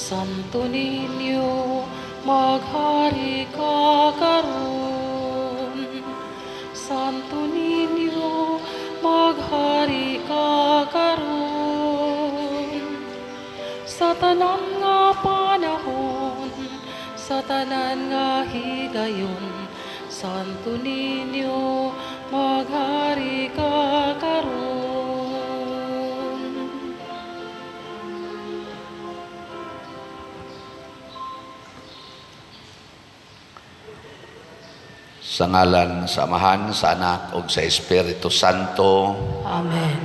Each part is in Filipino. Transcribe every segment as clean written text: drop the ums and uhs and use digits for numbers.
Santo Niño, maghari ka karon. Santo Niño, maghari ka karon. Sa tanan nga panahon, sa tanan nga higayon, Santo Niño, maghari ka karon. Sa ngalan sa Amahan, sa Anak, ug sa Espiritu Santo. Amen.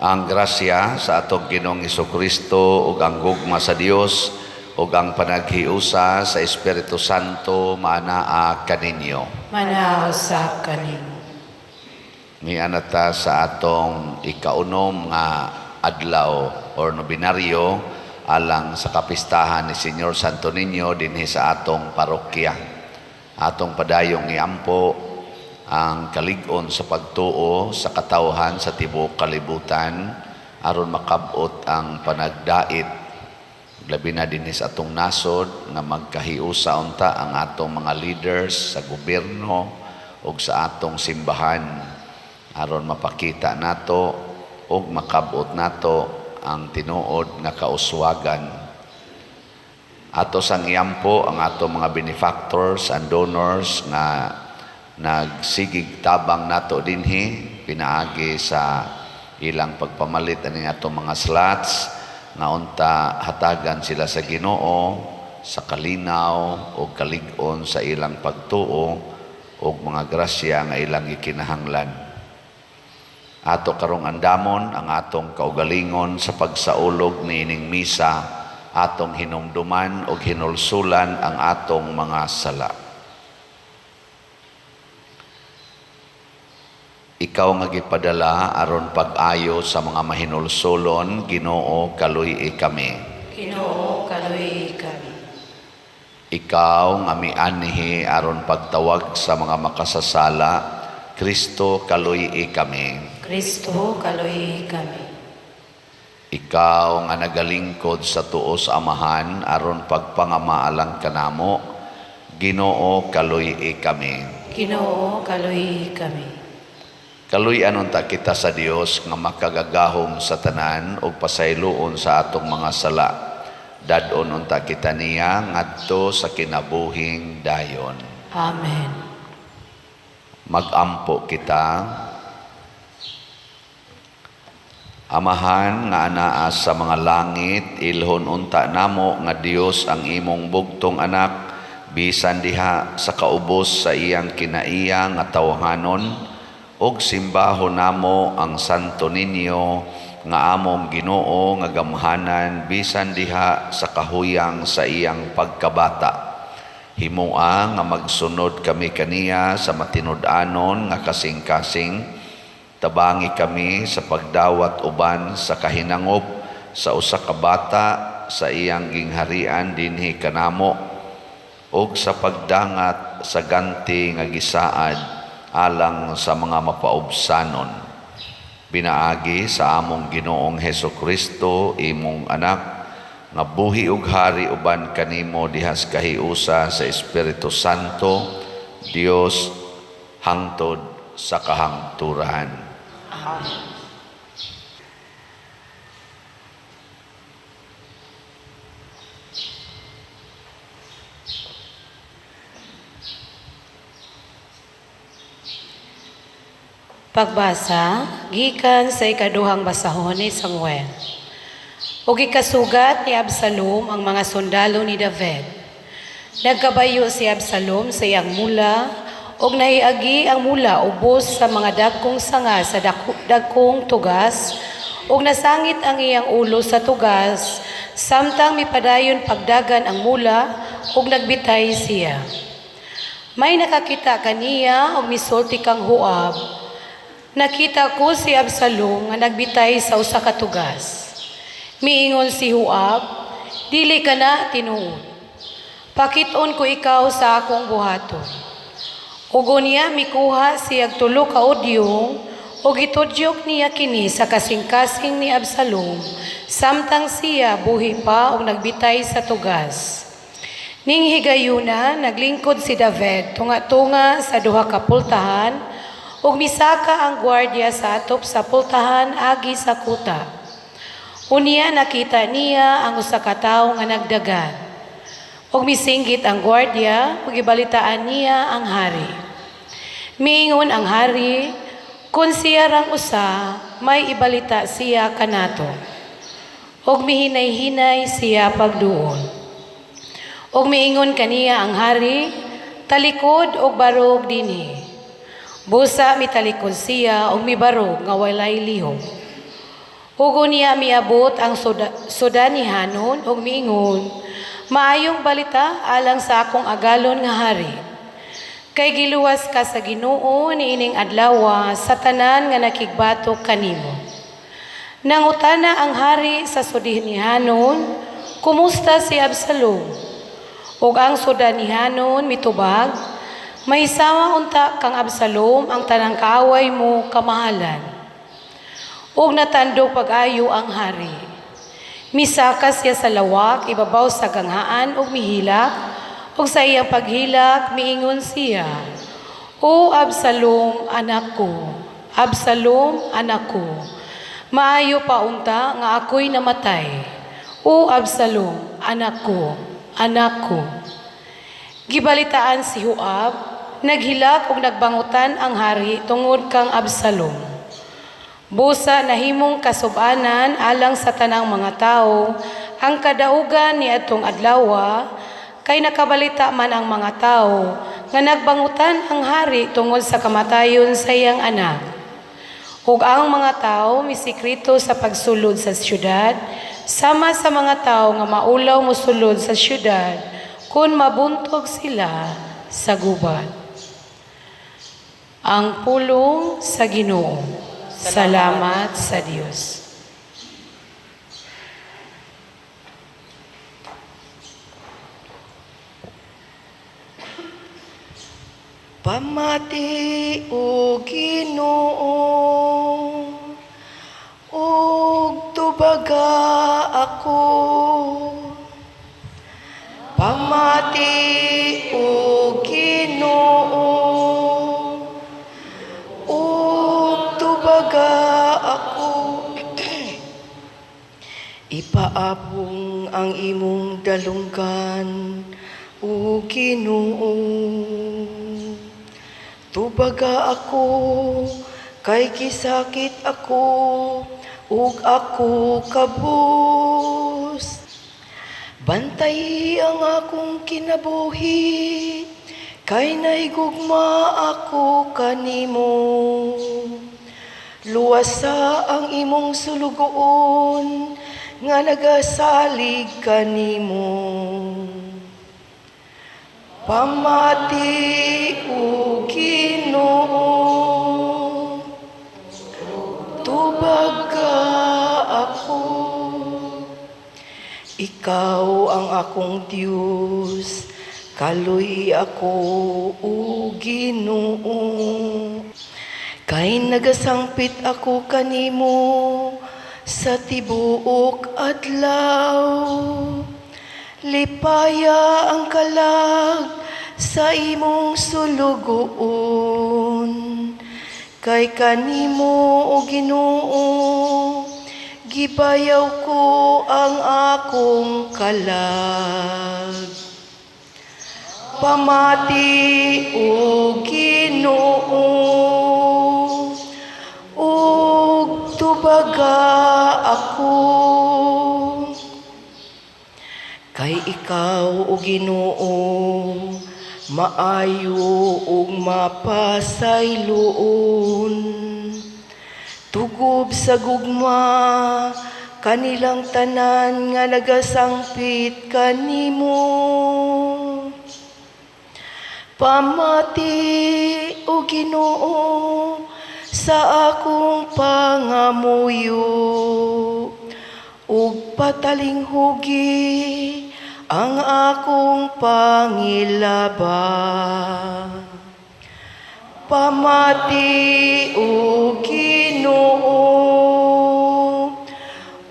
Ang grasya sa atong Ginoong Hesukristo ug ang gugma sa Dios ug ang panaghiusa sa Espiritu Santo maanaa kaninyo. Manaw sa kanimo. Mianata sa atong ikaunom nga adlaw or nobinaryo alang sa kapistahan ni Señor Santo Niño dinhi sa atong parokya. Atong padayong iampo ang kalig-on sa pagtuo sa katawhan sa tibuok kalibutan aron makabot ang panagdait labi na dinhi sa atong nasod nga magkahiusa unta ang atong mga leaders sa gobyerno ug sa atong simbahan aron mapakita nato ug makabot nato ang tinuod nga kauswagan. Ato sang iyampo ang ato mga benefactors and donors nga nagsigig tabang nato dinhi pinaagi sa ilang pagpamalit ani ato mga slots nga unta hatagan sila sa Ginoo sa kalinaw o kalig-on sa ilang pagtuo o mga grasya nga ilang ikinahanglan. Ato karong andamon ang atong kaugalingon sa pagsaulog niining misa atong hinumduman o hinulsulan ang atong mga sala. Ikaw nga gipadala aron pag-ayo sa mga mahinulsulon, Ginoo kaluy kami. Ginoo kaluy kami. Ikaw nga mianhi aron pagtawag sa mga makasasala, Kristo kaluy kami. Kristo kaluy kami. Ikaw nga nagalingkod sa tuo sa Amahan aron pagpangamaalang kanamo, Ginoo kaluy kami. Ginoo kaluy kami. Kaluy-an unta kita sa Dios nga makagagahom sa tanan ug pasayloon sa atong mga sala. Dadon unta kita niya ngadto sa kinabuhing dayon. Amen. Magampo kita. Amahan nga anaa sa mga langit, ilhon unta namo nga Dios ang imong bugtong anak, bisan diha sa kaubos sa iyang kinaiya nga tawhanon, og simbahon namo ang Santo Niño nga among Ginoo nga gamhanan bisan diha sa kahuyang sa iyang pagkabata. Himua nga magsunod kami kaniya sa matinud-anon nga kasing-kasing. Tabangi kami sa pagdawat uban sa kahinangop sa usa ka bata sa iyang gingharian dinhi kanamo ug sa pagdangat sa ganti nga gisaad alang sa mga mapaubsanon. Binaagi sa among Ginoong Hesukristo imong anak nga buhi ug hari uban kanimo dihas kahiusa sa Espiritu Santo, Dios hangtod sa kahangturan. Amen. Pagbasa gikan sa ikaduhang basahon ni Samuel. Ug ikasugat ni Absalom ang mga sundalo ni David. Nagkabayo si Absalom sa iyang mula ug nahiagi ang mula ubos sa mga dagkong sanga sa dagkong tugas ug nasangit ang iyang ulo sa tugas samtang mipadayon pagdagan ang mula ug nagbitay siya. May nakakita kaniya ug misulti kang Huab. Nakita ko si Absalom nga nagbitay sa usa ka tugas. Miingon si Huab, dili ka na tinuod. Pakit-on ko ikaw sa akong buhaton. Ug unya mikuha siyag tulo ka udyong O gitudyok niya kini sa kasing-kasing ni Absalom, samtang siya buhi pa o nagbitay sa tugas. Ning higayuna, naglingkod si David tunga-tunga sa duha ka pultahan, ug misaka ang gwardiya sa atop sa pultahan agi sa kuta. Unya nakita niya ang usa ka tawo nga nagdagan. Ug misinggit ang gwardiya, ug gibalitaan niya ang hari. Miingon ang hari, kung siya rang usa, may ibalita siya kanato. Og mihinay-hinay siya pagduol. Og miingon kaniya ang hari, talikod og barog dinhi. Busa mitalikod siya og mibarog nga walay lihok. Ug niya miabot ang sudanihanon og miingon, maayong balita alang sa akong agalon nga hari. Kay giluwas ka sa Ginoo niining adlaw sa tanan nga nakigbatok kanimo. Nangutana ang hari sa sudanihanon, kumusta si Absalom? Ug ang sudanihanon mitubag, may sama unta kang Absalom ang tanang kaaway mo kamahalan. Ug natandog pag-ayo ang hari. Misaka siya sa lawak, ibabaw sa ganghaan ug mihilak, ug sa iyang paghilak miingon siya, O Absalom, anak ko, Absalom, anak ko, maayo pa unta nga ako'y namatay. O Absalom, anak ko, anak ko. Gibalitaan si Joab, naghilak ug nagbangutan ang hari tungod kang Absalom. Busa nahimong kasubanan alang sa tanang mga tao ang kadaugan ni atong adlaw, kay nakabalita man ang mga tao nga nagbangutan ang hari tungod sa kamatayon sa iyang anak. Ug ang mga tao misikreto sa pagsulod sa syudad, sama sa mga tao nga maulaw mosulod sa syudad kung mabuntog sila sa gubat. Ang pulong sa Ginoo. Salamat sa Diyos. Pamati o Ginoo, ug tubaga ako. Pamati o Ginoo, ug tubaga ako. Ipaabong ang imong dalunggan, o Ginoo. Tubaga ako, kay kisakit ako, ug ako kabus. Bantay ang akong kinabuhi, kay naigugma ako kanimo. Luwasa ang imong sulugoon, nga nagasalig kanimo. Pamati o Ginoo, tubaga ako. Ikaw ang akong Diyos, kaluy ako o Ginoo. Kay nagasangpit ako kanimo sa tibuok adlaw. Lipaya ang kalag sa imong sulugoon, kay kanimo o Ginoo, gibayaw ko ang akong kalag. Pamati o Ginoo, ug tubaga ako. Kay ikaw o Ginoo, maayo ug mapasayloon. Tugob sa gugma, kanilang tanan nga nagasangpit kanimo. Pamati o Ginoo sa akong pangamuyo, ug patalinghugi ang akong pangilaba. Pamati o Ginoo, Ginoo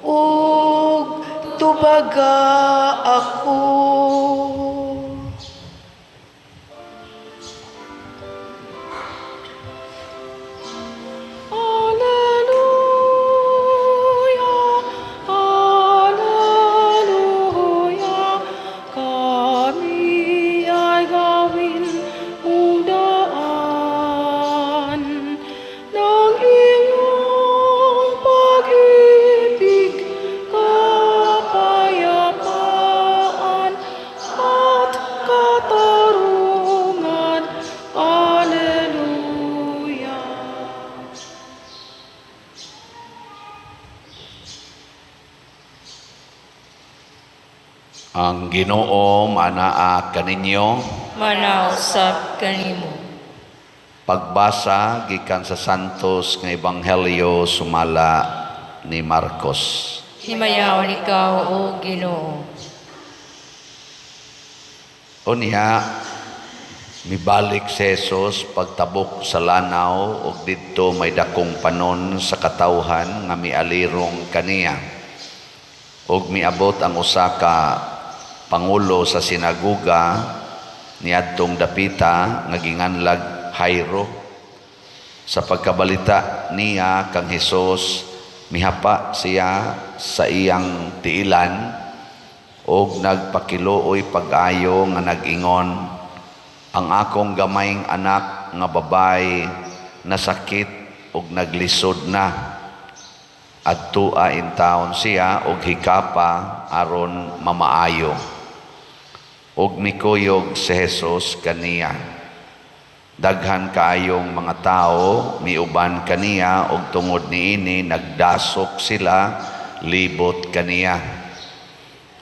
ug tubaga ako. Hallelujah, hallelujah, kami ay gawin mudaan ng iyong pag-ibig, kapayapaan at katarungan. Hallelujah. Ang Ginoo manaa kaninyo. Manausap kanimo. Pagbasa gikan sa Santos nga Ebanghelyo sumala ni Marcos. Himayawan ikaw, O Ginoo. Unya, mibalik si Jesus pagtabok sa lanaw ug didto may dakong panon sa katawhan nga mialirong kaniya. Ug miabot ang usa ka pangulo sa sinagoga niadtong dapita nga ginganlag Jairo. Sa pagkabalita niya kang Hesus, mihapa siya sa iyang tiilan ug nagpakiluoy pag-ayo nga nag-ingon, ang akong gamayng anak nga babay nasakit ug naglisod na. Adtua in taon siya ug hikapa aron mamaayo. Ug mikuyog si Jesus kaniya. Daghan kaayong mga tao miuban kaniya ug tungod niini nagdasok sila libot kaniya.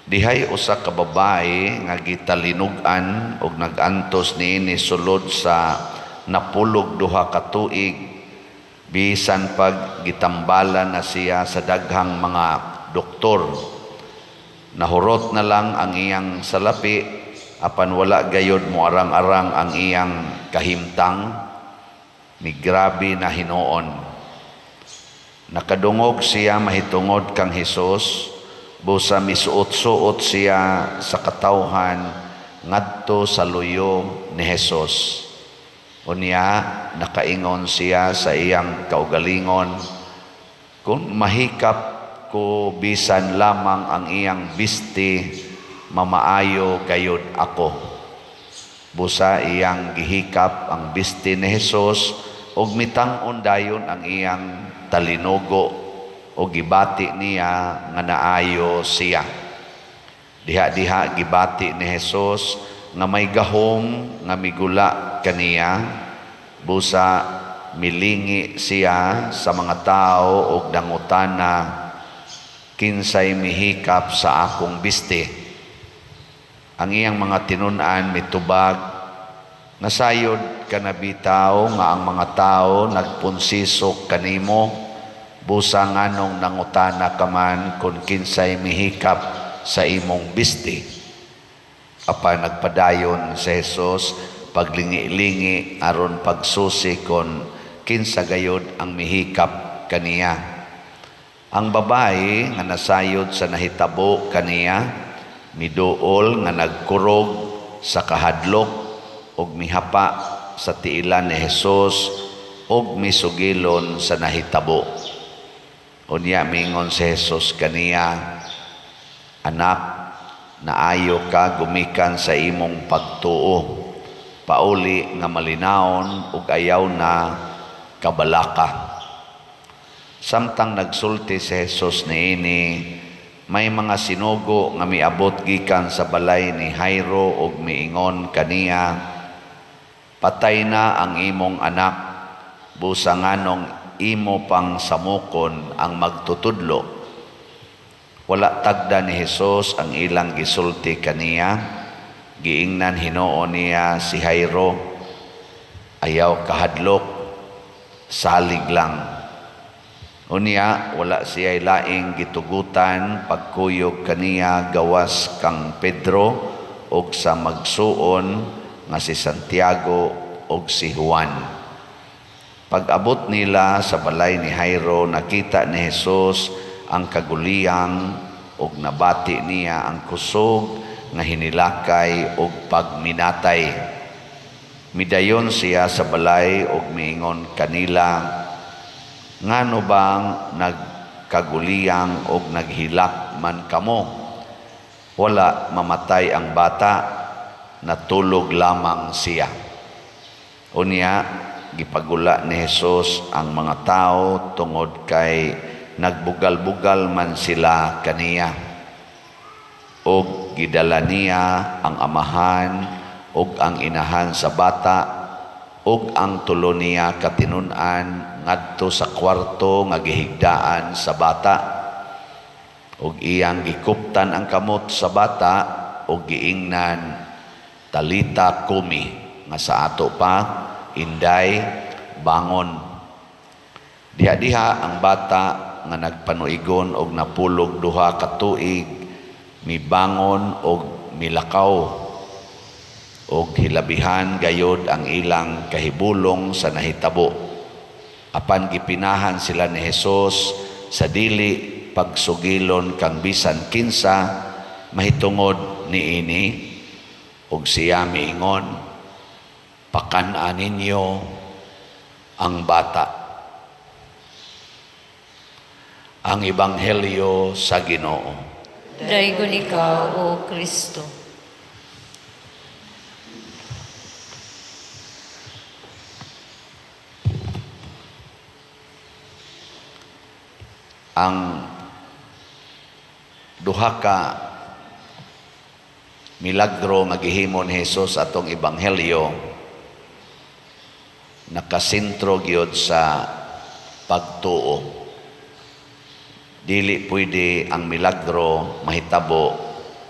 Dihay usa ka babae nga gitalinugan ug nagantos niini sulod sa napulog duha ka tuig, bisan pag gitambalan na siya sa daghang mga doktor. Nahurot na lang ang iyang salapi, apan wala gayod mo arang-arang ang iyang kahimtang, ni grabe na hinuon. Nakadungog siya mahitungod kang Hesus, busa misuot-suot siya sa katawhan ngadto sa luyo ni Hesus. Unya, nakaingon siya sa iyang kaugalingon, kung mahikap ko bisan lamang ang iyang bisti, mamaayo gayod ako. Busa iyang gihikap ang bisti ni Hesus ug mitang-on dayon ang iyang talinugo o gibati niya nga naayo siya. Diha-diha gibati ni Hesus nga may gahom nga migula kaniya, busa milingi siya sa mga tao ug dangutana, kinsay mihikap sa akong bisti. Ang iyang mga tinun-an mitubag, nasayod ka na bitaw nga ang mga tao nagpunsisok kanimo, busa nganong nangutana ka man kung kinsay mihikap sa imong bisti. Apan nagpadayon si Jesus paglingi-lingi aron pagsusi kon kinsa gayod ang mihikap kaniya. Ang babae nga nasayod sa nahitabo kaniya miduol nga nagkurog sa kahadlok ug mihapa sa tiilan ni Jesus ug misugilon sa nahitabo. Unya mingon si Jesus kaniya, anak, naayo ka gumikan sa imong pagtuo. Pauli nga malinawon ug ayaw na kabalaka. Samtang nagsulti si Jesus niini, may mga sinugo nga miabot gikan sa balay ni Jairo ug miingon kaniya, patay na ang imong anak, busa nganong imo pang samukon ang magtutudlo. Wala tagda ni Jesus ang ilang gisulti kaniya, giingnan hinuon niya si Jairo, ayaw kahadlok, salig lang. Unya, wala siya'y laing gitugutan pagkuyog kaniya gawas kang Pedro og sa magsuon nga si Santiago og si Juan. Pag-abot nila sa balay ni Jairo, nakita ni Jesus ang kaguliyang ug nabati niya ang kusog nga hinilakay ug pagminatay. Midayon siya sa balay ug miingon kanila, ngano bang nagkaguliyang ug naghilak man kamo? Wala mamatay ang bata, natulog lamang siya. Unya, gipagula ni Jesus ang mga tao tungod kay nagbugal-bugal man sila kaniya. Og gidala niya ang amahan og ang inahan sa bata og ang tulo niya katinun-an ngadto sa kwarto nga gihigdaan sa bata. Og iyang gikuptan ang kamot sa bata og giingnan, talita kumi, nga sa ato pa, inday, bangon. Diha-diha ang bata nga nagpanuigon og napulog duha ka tuig, mibangon og milakaw. Og hilabihan gayod ang ilang kahibulong sa nahitabo. Apan gipinahan sila ni Jesus sa dili pagsugilon kang bisan kinsa mahitungod niini, og siya miingon, pakan-an ninyo ang bata. Ang Ebanghelyo sa Ginoo. Daygon ikaw, O Kristo. Ang duha ka milagro nga gihimo ni Jesus atong Ebanghelyo nakasentro gyud sa pagtuo. Dili pwede ang milagro mahitabo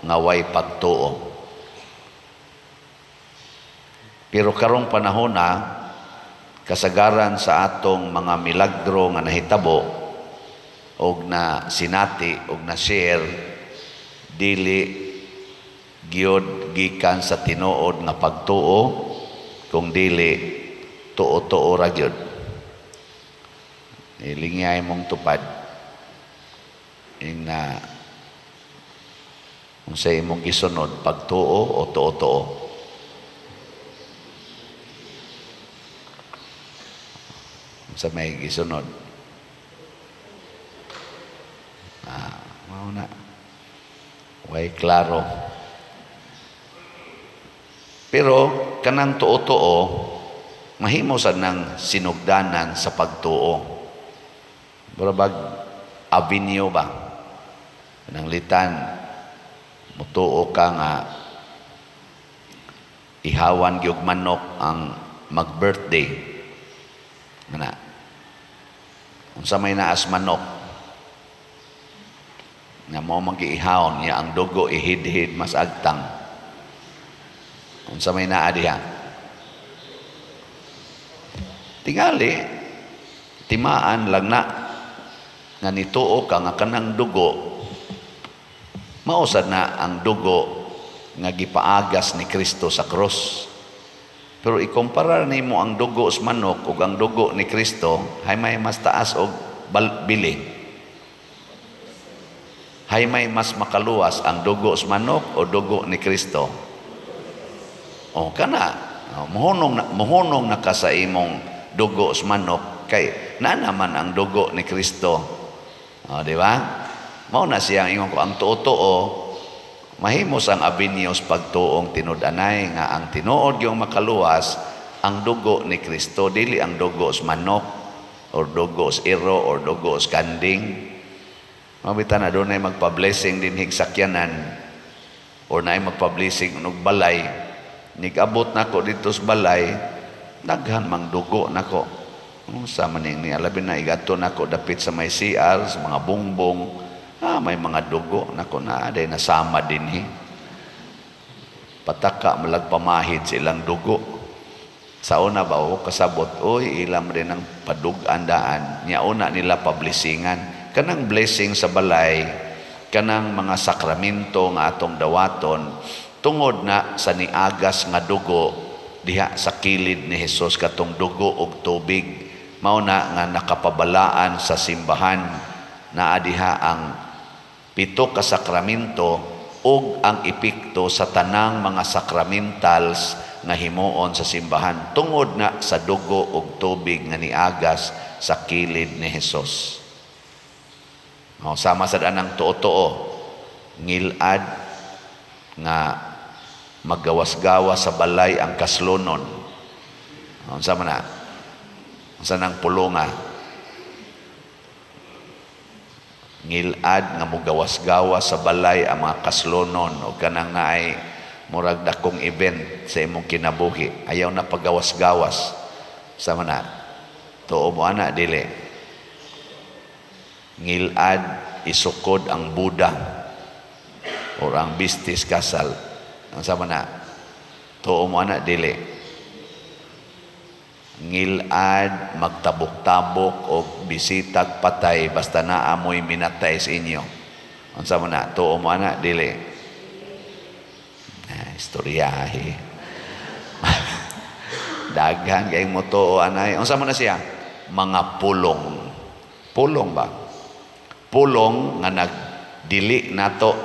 nga way pagtuo. Pero karong panahon na kasagaran sa atong mga milagro nga nahitabo og na sinati og na share, dili gyud gikan sa tinuod nga pagtuo, kung dili tuo-tuo ra gyud. Ilingay mong tupad na kung sa imong gisunod, pagtuo o tuo-tuo. Sa may gisunod, mauna way klaro. Pero kanang tuo-tuo mahimo sad nang sinugdanan sa pagtuo. Barabag avenue ba nang litan mutuo ka nga ihawan gyud manok ang mag-birthday na unsa may naas manok nga mo mag-iihawon niya ang dugo ihid-hid mas agtang. Unsa may naa diha? Tingali timaan lang na nga nituo ka nga kanang dugo mausad na ang dugo nga gipaagas ni Kristo sa krus. Pero ikumpara nimo ang dugo sa manok ug ang dugo ni Kristo, hay may mas taas og bili. Hay may mas makaluwas ang dugo sa manok o dugo ni Kristo. O kana, muhunong na ka sa imong dugo sa manok kay na naman ang dugo ni Kristo. O, di ba? Mao na siyang ingon ko ang tuo-tuo mahimos ang abinyos pagtuong tinud-anay nga ang tinuod yung makaluwas ang dugo ni Kristo, dili ang dugo sa manok or dugo sa iro or dugo sa kanding. Mabitan na doon ay magpa-blessing din higsakyanan or na ay magpa-blessing unog balay. Nigabot na ko dito sa balay, daghan mang dugo na ko. Sa maning ni alabin na igato na ko dapit sa may CR, sa mga bungbong, may mga dugo na ko na aday nasama din pataka malagpamahid sa ilang dugo. Sa una ba o kasabot, oy ilam rin ang padug-andaan, niya una nila pablisingan. Kanang blessing sa balay, kanang mga sakramento nga atong dawaton, tungod na sa niagas nga dugo, diha sa kilid ni Jesus katong dugo og tubig mao na nga nakapabalaan sa simbahan na adiha ang 7 ka sakramento ug ang epekto sa tanang mga sakramentals nga himuon sa simbahan tungod na sa dugo ug tubig nga niagas sa kilid ni Hesus. Sama sad anang tuo-tuo ngilad nga maggawas-gawas sa balay ang kaslunon. Sama na. Sa nang pulunga. Ngilad nga mugawas-gawas sa balay ang mga kaslunon o kanang naay murag dakong event sa imong kinabuhi. Ayaw na paggawas-gawas. Sama na. Tuo mo ana dili. Ngilad isukod ang Buddha o ang bistis kasal. Sama na. Tuo mo ana dili. Ngilad magtabok-tabok o bisitag patay basta naamoy minatay sa inyo. Unsa man na tuo mo ana dili. Istoryahe. Daghan kay mo tuo anay. Unsa man na siya? Mga pulong. Pulong ba? Pulong nga nagdili nato.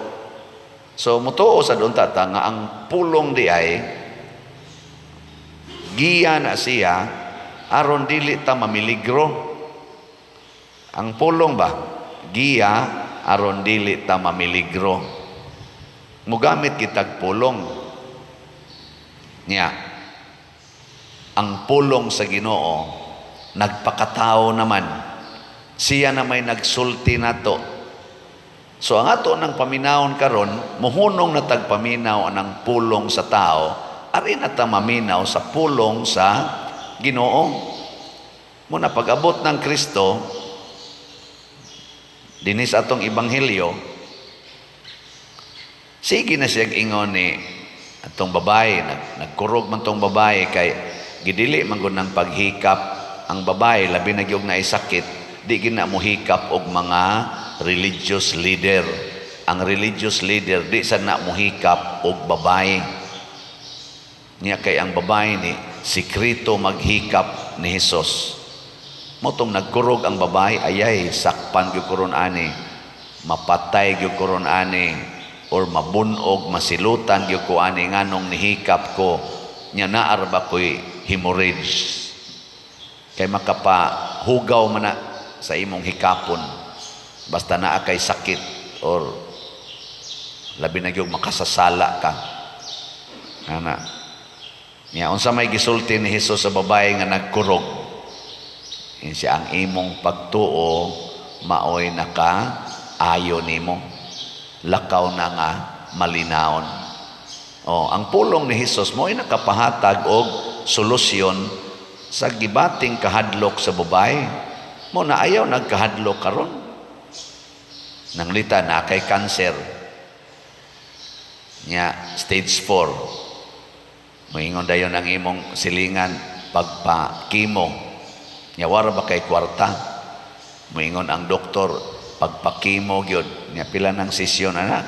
So mutuo sa doon tata nga ang pulong di ay giya na siya aron dili ta mamiligro. Ang pulong ba? Giya aron dili ta mamiligro. Mugamit kitag pulong. Nya. Ang pulong sa Ginoo nagpakatao naman. Siya na may nagsulti nato. So ang ato nang paminawon karon, muhunong na tagpaminaw ang pulong sa tao, ari na ta maminaw sa pulong sa Ginoo. Muna pag-abot ng Kristo dinis atong ebanghelyo, sige na siyang ingon ni atong babae, nagkurog man tong babae kay gidili man gud ng paghikap ang babae labi na gyud na sakit, di gina mo hikap og mga religious leader. Ang religious leader di sa na mo hikap og babae. Niya kay ang babae ni sikrito maghikap ni Hesus. Motong nagkurog ang babae, ayay sakpan gyud kuron ani, mapatay gyud kuron ani, or mabunog, masilutan gyud ko ani nganong nihikap ko, nya naar ba ko'y hemorrhage. Kay makapahugaw man na sa imong hikapon, basta naa kay sakit, or labi na gyud makasasala ka. Ana. Nya unsa may gisulti ni Hesus sa babae nga nagkurog? Siya ang imong pagtuo maoy naka-ayo nimo. Lakaw na nga malinaon. Ang pulong ni Hesus mo'y nakapahatag og solusyon sa gibating kahadlok sa babae. Mo na ayaw nagkahadlok karon. Nanglita na kay cancer. Nya stage 4. Moingon dayon ang imong silingan pagpa-chemo. Nya wara ba kay kwarta? Moingon ang doktor pagpa-chemo gyud. Nya pila ng sesyon ana?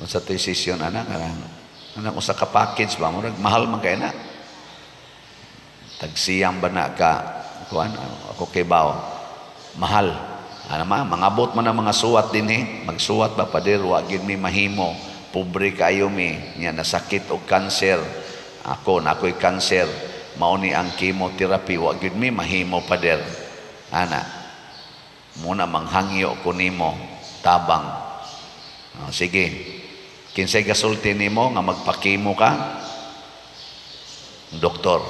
Unsa tay sesyon ana kanang usa ka package ba murag mahal man kay na. Tagsiyang ba na ka kuan ako kay bawo. Mahal. Ana mangabot man ang mga suwat dinhi, magsuwat ba pader wa gyud mi mahimo. Pobre kayo mi, nya nasakit og cancer. Nakoy cancer. Mao ni ang chemotherapy wa gyud mi mahimo pader. Ana. Muna manghangyo ko nimo tabang. Sige. Kinsay gasulti nimo nga magpa-chemo ka? Doktor.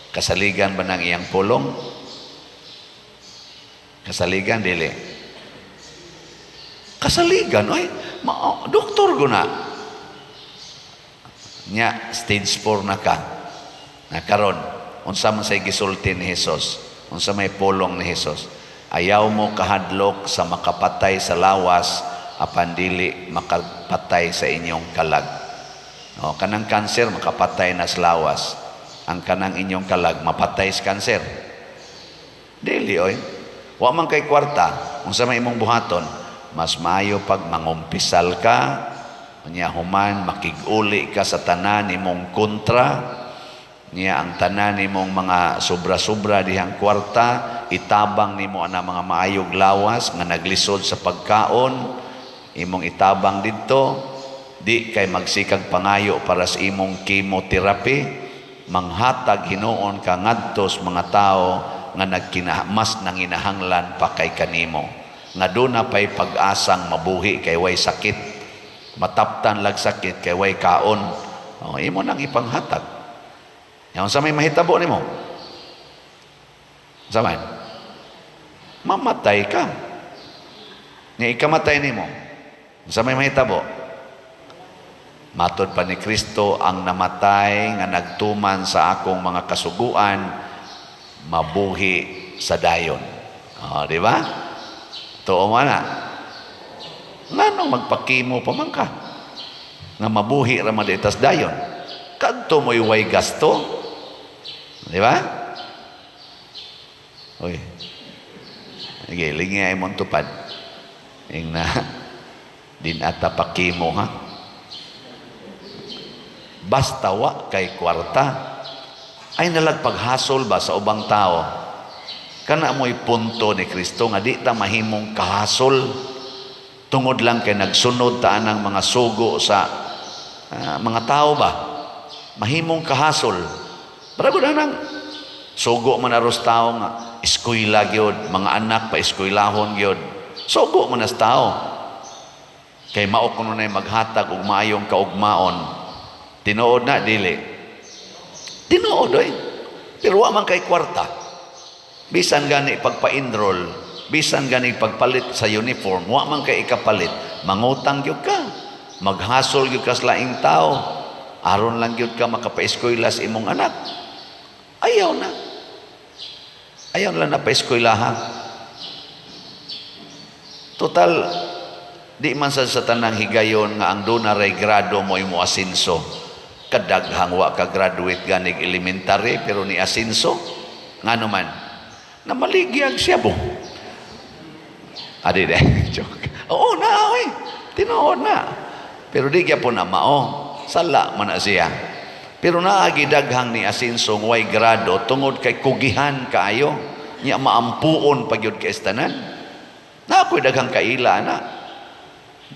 Kasaligan ba ng iyang pulong? Kasaligan dili. Kasaligan ay doktor guna. Nya stage 4 na ka. Nakaron, unsa man say gisulti ni Hesus? Unsa may pulong ni Hesus? Ayaw mo kahadlok sa makapatay sa lawas apan dili makapatay sa inyong kalag. Kanang kanser makapatay na sa lawas. Ang kanang inyong kalag mapatay sa kanser. Dili oy. Wa man kay kwarta, unsa may imong buhaton, mas maayo pag mangumpisal ka, unya human makig-uli ka sa tanan imong kontra, Niya ang tanan nimong mga sobra-sobra dihang kwarta, itabang nimo ana mga maayog lawas nga naglisod sa pagkaon, imong itabang didto, di kay magsikag pangayo para sa imong chemotherapy, manghatag hinuon ka ngadto sa mga tao nga mas nanginahanglan pa kay kanimo. Nga doon na pa'y pag-asang mabuhi kay way sakit, mataptan lag sakit kay way kaon. Imo nang ipanghatag. Yang sa may mahitabo nimo. Sa may mamatay ka. Ni ikamatay nimo. Sa may mahitabo. Matod pa ni Kristo ang namatay nga nagtuman sa akong mga kasuguan mabuhi sa dayon. Di ba? Tuo man na. Nganong magpakimo pa man ka? Nga mabuhi ra man ditas dayon. Kadto mo'y way gasto. Di ba? Uy. Giling nga imong tupad. Ing na din ata pakimo ha. Basta wa kay kwarta. Ay nalagpaghasol ba sa ubang tao? Kana mo'y punto ni Kristo nga di ta mahimong kahasol. Tungod lang kay nagsunod ta anang mga sugo sa mga tao ba? Mahimong kahasol. Para na nang sugo man aros tao nga eskwela gyud, mga anak pa eskwelahon gyud. Sugo man as tao. Kay mao kuno nay maghatag og maayong kaugmaon. Tinuod na dili. Tinuod oy. Pero wa man kay kwarta. Bisan gani pagpa-enroll, bisan gani pagpalit sa uniform, wa man kay ikapalit, mangutang gyud ka. Maghasol gyud ka sa laing tao. Aron lang gyud ka makapa-eskwela sa imong anak. Ayaw na. Ayaw lang na pa-eskwelahan. Total, di man sa tanang higayon nga ang doon na ray grado mo imo asinso. Kadaghang wa ka graduate ganig elementary pero ni asinso. Nga naman, na maligyag siya bo. Adi de, joke. Oo na, oy. Tinuod na. Pero di kaya po na mao. Sala man na siya. Pero naagidaghang ni asinsong way grado tungod kay kugihan kaayo. Niya maampuon pagyud kay istanan. Na ako'y daghang kaila na.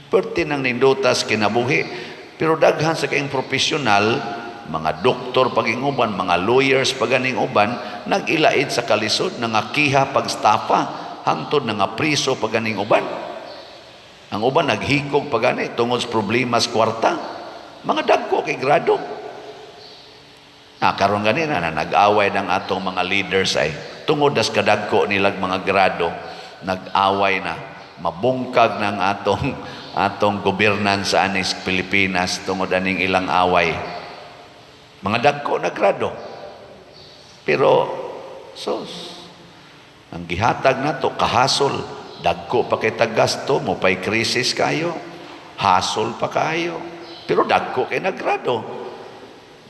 Perti nang nindutas kinabuhi. Pero daghan sa kayong profesional, mga doktor paging uban, mga lawyers paganing uban, nag-ilait sa kalisod, nangakiha pagstapa, hangtod nga priso paganing uban. Ang uban naghikog pagani tungod sa problema sa kwarta. Mga dagko kay grado. Karon ganina na nag-away ng atong mga leaders ay tungod das kadagko nilag mga grado, nag-away na, mabungkag ng atong gobernansa anis Pilipinas tungod aning ilang away. Mga dagko na grado. Pero ang gihatag nato kahasol, dagko pa kay tagasto mo pay krisis kayo, hasol pa kayo. Pero dagko kay nagrado.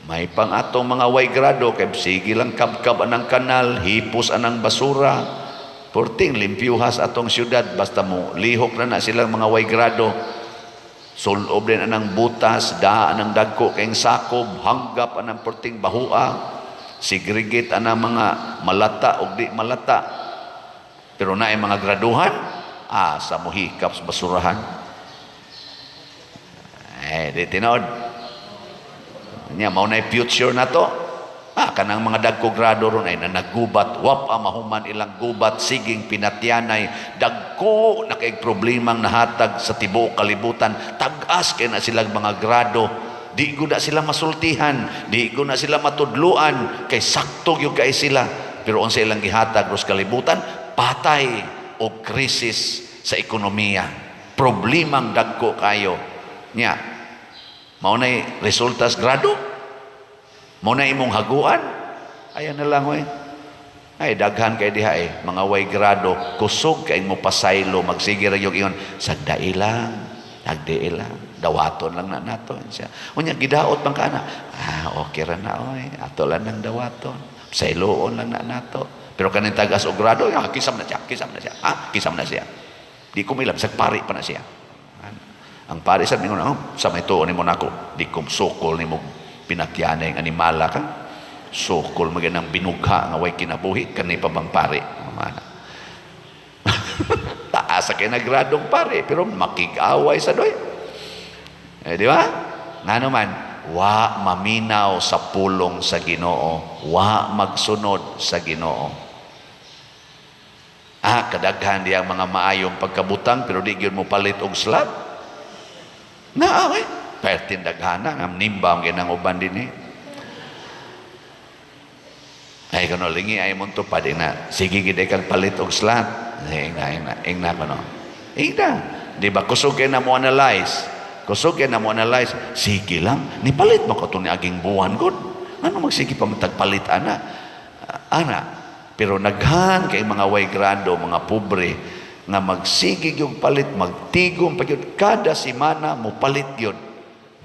May pang atong mga way grado kay sige lang kabkab anang kanal, hipos anang basura. Porting limpyuhas atong syudad basta mo lihok na silang mga way grado. Sulob din anang butas, anang dagko kayong sakob, hanggap anang porting bahua, segregate anang mga malata o di malata. Pero na ay mga graduhan, sa muhikap sa basurahan. Di tinod. Nya mao na future na to. Kanang mga dagko grado ron ay na naggubat, wap mahuman ilang gubat, siging pinatyanay, dagko na kay problemang nahatag sa tibuok kalibutan, tag-as kay na silang mga grado, di ko na sila masultihan, di ko na sila matudluan, kay sakto yung kay sila, pero unsa ilang gihatag ros kalibutan, patay o krisis sa ekonomiya, problemang dagko kayo. Nya, mao nay resultas grado, mao na imong haguan. Ayan na lang oy. Ay daghan kay diha mga way grado kusog kay mo pasaylo magsige ra yung iyon sagdai lang, agdai lang, dawaton lang na nato siya. Unya gidaot man kana. Okay ra na oy. Ato lang nang dawaton. Sayloon lang na nato. Pero kaning tagas og grado, kisam na siya. Kisam na siya. Di ko milam sagpari pa na siya. Ang pare sa mingon, sa may tuon nimo nako, di kom sokol nimo pinatyanay ng animala ka. Sukol maganang binugha nga way kinabuhi kani pa bang pare. Mana. Taas sa kinagradong pare pero makig-away sa doy. Di ba? Nga naman, wa maminaw sa pulong sa Ginoo, wa magsunod sa Ginoo. Kadaghan diyang mga maayong pagkabutang pero di gyud mo palit og slab. Na okay. Pertin daghana ngam nimbang ginang uban dinhi. Ay kuno lingi ay mon to pa din na sige gid kag palit og slab. Ingna kuno. Ingna. Di ba kusog na mo analyze? Kusog na mo analyze. Sige lang, ni palit mo ko to ni aging buwan gud. Ano magsige pa matagpalit ana? Pero naghan kay mga way grado, mga pobre nga magsigig yung palit, magtigom pa yun. Kada simana mo palit yun.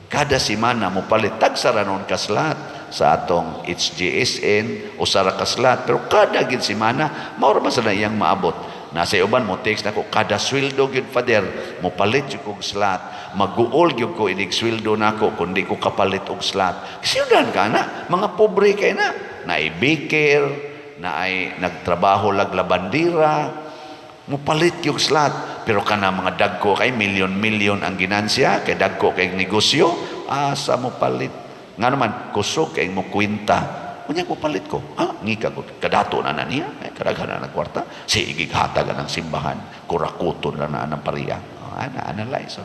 Kada simana mo palit. Tagsaranon kaslat sa atong HGSN o sara kaslat. Pero kada gid simana, maura ba sa na iyang maabot? Nasa uban mo text na ko, kada sweldo yun, Father, mo palit yung kong slat. Mag-uol yun ko, inig sweldo na ko, kundi ko kapalit og slat. Kasi yun ka na, mga pobre kayo na. Naibikir, na ay nagtrabaho laglabandira, mupalit yung slot. Pero kana mga dagko kay milyon-milyon ang ginansya, kay dagko kay negosyo, asa mo palit. Nga naman, kusog kay mo kwinta. Kunya ko palit ko. Ngika ko, kadato na niya, kadaghan na ng kwarta, sigig hatagan ng simbahan, kurakuton na ng pariya. Analyze.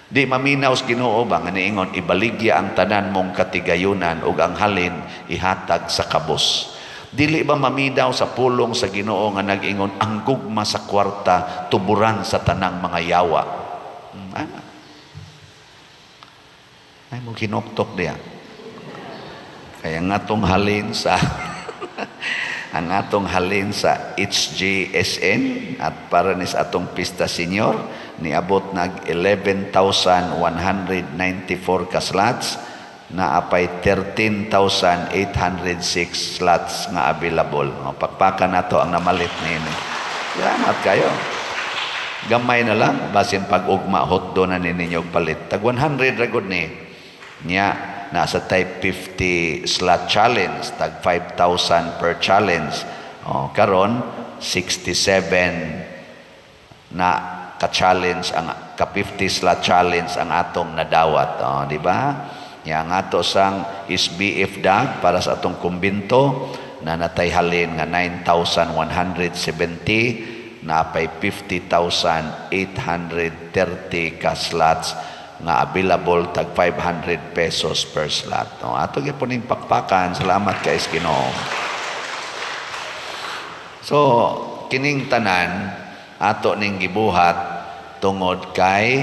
Di maminaw sa Ginoo ba, nga niingon, ibaligya ang tanan mong katigayunan ug ang halin ihatag sa kabos. Dili ba mamidaw sa pulong sa Ginoo nga nag-ingon ang gugma sa kwarta tuburan sa tanang mga yawa. Ay mo kinoktok diya. Kaya nga tong halin sa ang atong halin sa HGSN at para ni sa atong pista senior niabot nag 11,194 ka slots na apay 13,806 slots nga available. Pakpakan na to ang namalit nini. Salamat kayo. Gamay na lang, basin pag-ugma, hotdo na ninyong palit. Tag 100 ragod ni. Nya, nasa type 50 slot challenge, tag 5,000 per challenge. Karon 67 na ka-challenge, ang ka-50 slot challenge ang atong nadawat. Di ba? Yang ato sang SBF dag para sa atong kumbinto na natayhalin nga 9,170 na pay 50,830 ka slots nga available tag 500 pesos per slot. Ato gyud pakpakan. Salamat kay Ginoo. So kining tanan ato ning gibuhat tungod kay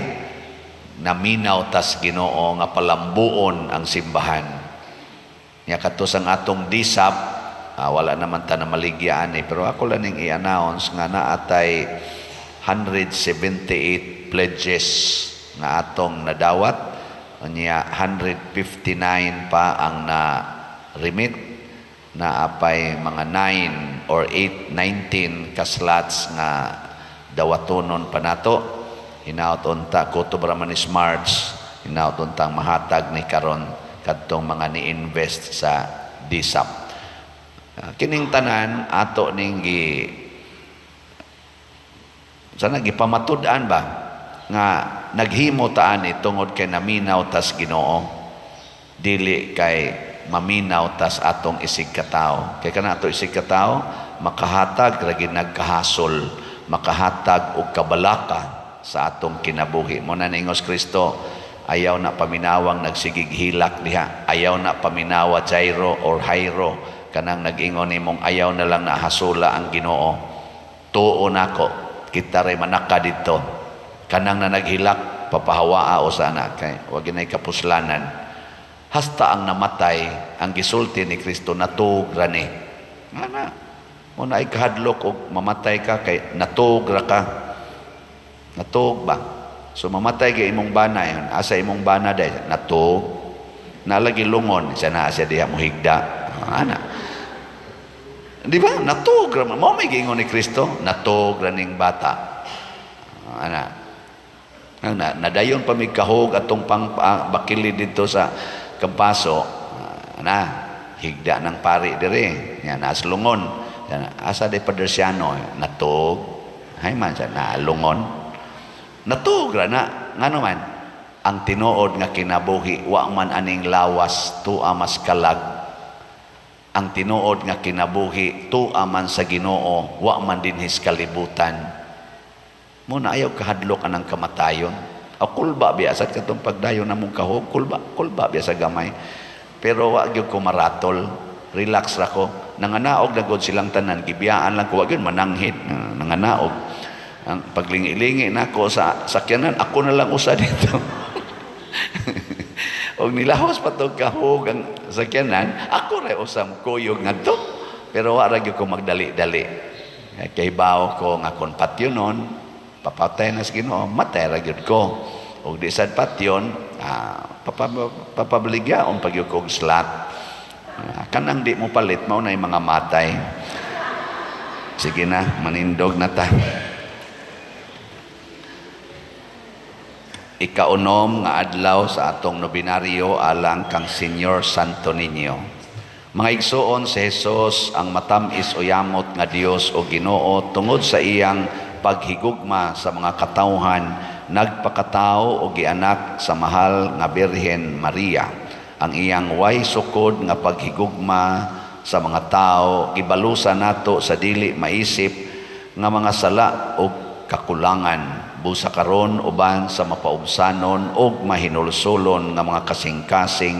naminaw tas Ginoo nga palambuon ang simbahan. Nya katus ang atong disap, wala naman ta na maligyaan pero ako lang ning i-announce nga naatay 178 pledges nga atong nadawat. Nya 159 pa ang na remit na apay mga 9 or 8, 19 ka slots nga dawatonon pa nato. Hinaut unta kutob raman ni March, hinaut untang mahatag ni karon kadtong mga ni-invest sa DSAP. Kining tanan ato ning sana gipamatud-an ba nga naghimo ta ani tungod kay naminaw tas Ginoo, dili kay maminaw tas atong isig katao. Kay kana ato isig katao makahatag ra gid nagkahasol, makahatag og kabalaka sa atong kinabuhi. Muna na ingos Kristo, ayaw na paminawang nagsigig hilak diha, ayaw na paminawa Jairo or Jairo, kanang nag-ingon nimong ayaw na lang na hasula ang Ginoo. Tuo nako, kita ray manaka dito. Kanang na naghilak, papahawaa o sana, kay wag ginay kapuslanan. Hasta ang namatay, ang gisulti ni Kristo natugra ni. Ana, muna ay kahadlok og mamatay ka kay natugra ka. Natug ba? So mamatay kay imong bana yon. Asa imong bana day? Natug. Nalagi lungon siya na siya diha mo higda. Ana. Di ba? Natug ra mo may giingon ni Kristo, natug ra ning bata. Ana. Nadayon pa mig kahog atong pang bakili dito sa Kampaso. Ana. higda ng pari dire. Yan, naslungon. Yan, asa de Padersiano, natug. Hay man siya, nalungon. Natug ra na. Nga naman, ang tinuod nga kinabuhi, wa man aning lawas, tua mas kalag. Ang tinuod nga kinabuhi, tua man sa Ginoo, wa man dinhis kalibutan. Muna ayaw kahadlok anang kamatayon. O kulba biya, sa katong pagdayo na mong kahog, kulba biya sa gamay. Pero wag yung kumaratol, relax ra ko. Nanganaog na god silang tanan, gibiyaan lang ko, wag yun mananghit, nanganaog. Ang paglingi-lingi na ko sa sakyanan, ako na lang usa dito. Og nilahos pa to kahog ang sakyanan, ako rin usam kuyog nga to. Pero wag yung ko magdali-dali. Kay bao ko nga kon patyonon, papatay na sa Ginoo, matay ra gyud ko. Og di sad patyon, papabaligyaon pag yung kong slot. Kanang di mo palit, mao na yung mga matay. Sige na, manindog na ta. Ikaunom nga adlaw sa atong nobinaryo alang kang Senyor Santo Niño. Mga igsuon si Jesus ang matamis o yamot nga Dios o Ginoo tungod sa iyang paghigugma sa mga katawhan, nagpakatao o gianak sa mahal nga Birhen Maria. Ang iyang way sukod nga paghigugma sa mga tao, gibalusa nato sa dili maisip nga mga sala o kakulangan, busa karon uban sa mapaubsanon o mahinulsulon nga mga kasing-kasing.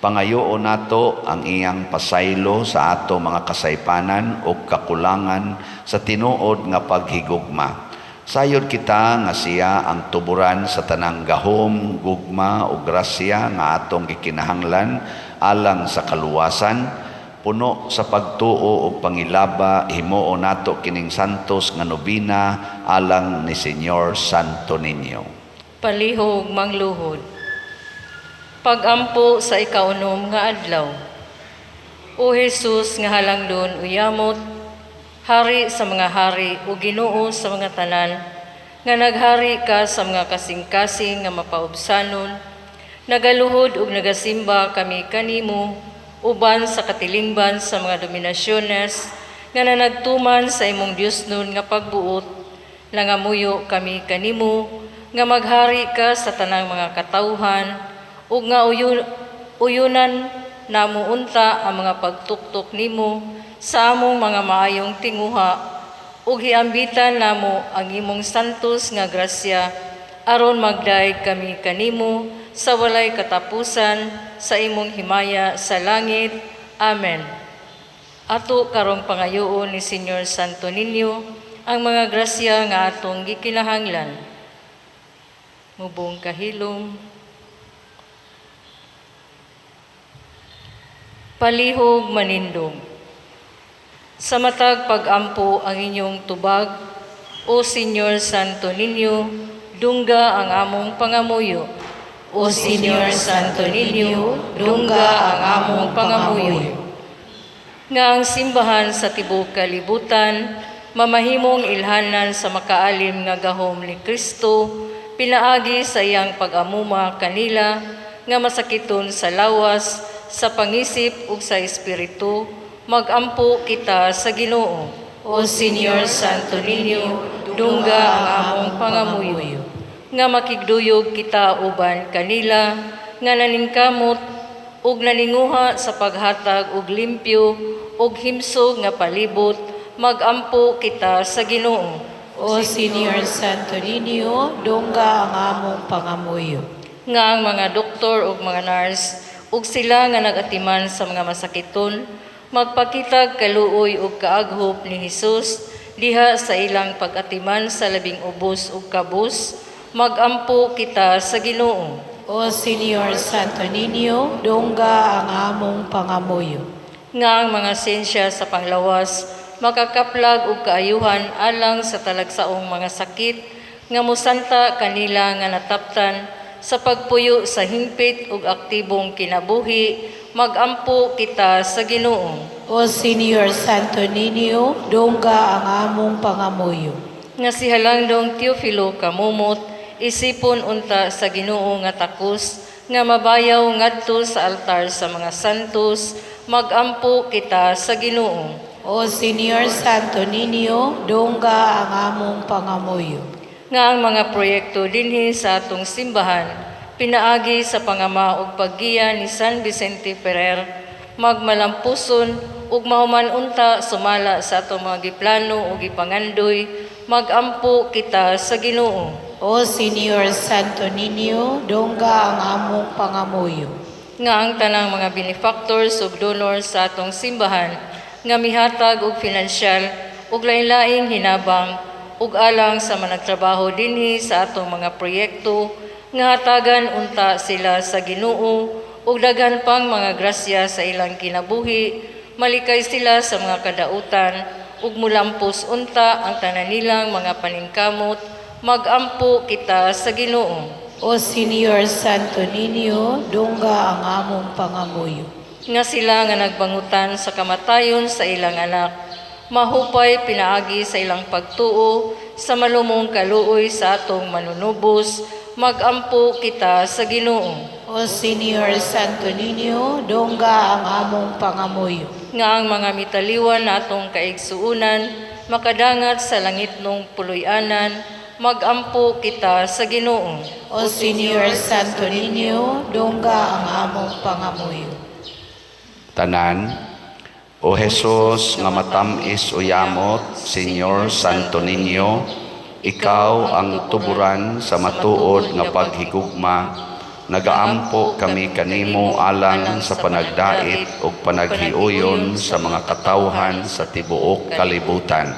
Pangayoon nato ang iyang pasaylo sa ato mga kasaypanan o kakulangan sa tinuod nga paghigugma. Sayod kita nga siya ang tuburan sa tanang gahom, gugma o grasya nga atong gikinahanglan alang sa kaluwasan. Puno sa pagtuo o pangilaba, himuo nato kining santos nga nobina alang ni Senyor Santo Niño. Palihog mangluhod. Pagampo sa ikaunom nga adlaw. O Jesus nga halangdon uyamot, hari sa mga hari o Ginoo sa mga tanan, nga naghari ka sa mga kasing-kasing nga mapaubsanon, nagaluhod ug nagasimba kami kanimo, uban sa katilingban sa mga dominasyones, nga nanagtuman sa imong Diosnon nga pagbuot, langamuyo kami kanimo, nga maghari ka sa tanang mga katawhan, ug nga uyunan namo unta ang mga pagtuktok nimo sa among mga maayong tinguha, ug hiambitan namo ang imong santos nga grasya, aron magdaig kami kanimo sa walay katapusan sa imong himaya sa langit. Amen. Ato karong pangayoon ni Senyor Santo Niño ang mga grasya nga atong gikinahanglan. Mubong kahilom. Palihog manindog. Sa matag pagampo ang inyong tubag, O Senyor Santo Niño, dungga ang among pangamuyo. O Senyor Santo Niño, dungga ang among pangamuyo. Nga ang simbahan sa tibuok kalibutan, mamahimong ilhanan sa makaalim nga gahom ni Kristo, pinaagi sa iyang pag-amuma kanila, nga masakiton sa lawas, sa pangisip ug sa espiritu, magampo kita sa Ginoo. O Senyor Santo Niño, dungga ang among pangamuyo. Nga makigduyog kita uban kanila, nga naningkamot ug naninguha sa paghatag og limpyo ug himsog nga palibot, magampo kita sa Ginoo. O Senyor Santo Niño, dungga ang among pangamuyo. Nga ang mga doktor ug mga nurse ug sila nga nagatiman sa mga masakiton, magpakitag kaluoy ug kaaghop ni Hesus diha sa ilang pag-atiman sa labing ubos ug kabus, magampo kita sa Ginoo. O Senyor Santo Niño, dungga ang among pangamuyo. Nga ang mga sensya sa panglawas, makakaplag ug kaayuhan alang sa talagsaong mga sakit, nga musanta kanila nga nataptan sa pagpuyo sa hingpit ug aktibong kinabuhi, magampo kita sa Ginoo. O Senyor Santo Niño, dungga ang among pangamuyo. Nga si Halangdong Teofilo kamumot, isipon unta sa Ginoo nga takos, nga mabayaw ngadto sa altar sa mga santos, magampo kita sa Ginoo. O Senior Santo Niño, dungga ang among pangamuyo. Nga ang mga proyekto dinhi sa atong simbahan pinaagi sa pangama ug paggiya ni San Vicente Ferrer magmalampuson ug mahuman unta sumala sa atong mga giplano ug gipangandoy magampo kita sa Ginoo. O Senior Santo Niño, dungga ang among pangamuyo. Nga ang tanang mga benefactors ug donors sa atong simbahan nga mihatag og pinansyal ug lain-laing hinabang ug alang sa managtrabaho dinhi sa atong mga proyekto nga hatagan unta sila sa Ginoo ug daghan pang mga grasya sa ilang kinabuhi, malikay sila sa mga kadautan ug mulampos unta ang tanan nilang mga paningkamot, magampo kita sa Ginoo. O Senior Santo Niño, dungga ang among pangamuyo. Nga sila nga nagbangutan sa kamatayon sa ilang anak, mahupay pinaagi sa ilang pagtuo sa malumong kaluoy sa atong manunubos, magampo kita sa Ginoo. O Senior Santo Niño, dungga ang among pangamuyo. Nga ang mga mitaliwan na atong kaigsuunan, makadangat sa langitnong puloy-anan, magampo kita sa Ginoo. O Senior Santo Niño, dungga ang among pangamuyo. Tanan, O Jesus nga matamis uyamot, Senyor Santo Niño, ikaw ang tuburan sa matuod nga paghigugma, nagaampo kami kanimo alang sa panagdait ug panaghiuyon sa mga katawhan sa tibuok kalibutan.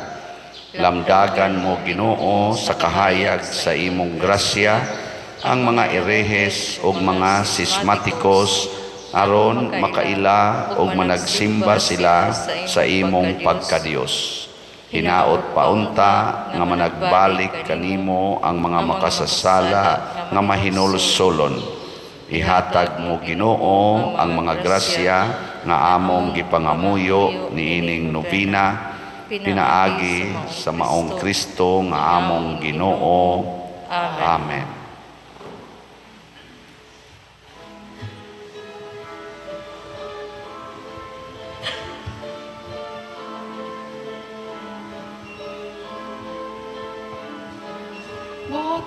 Lamdagan mo Ginoo sa kahayag sa imong grasya ang mga erehes ug mga sismatikos aron makaila ug managsimba sila sa imong pagkadiyos. Hinaot paunta nga managbalik kanimo ang mga makasasala nga mahinulsolon. Ihatag mo Ginoo ang mga grasya nga among gipangamuyo niining nobina, pinaagi sa maong Kristo nga among Ginoo. Amen.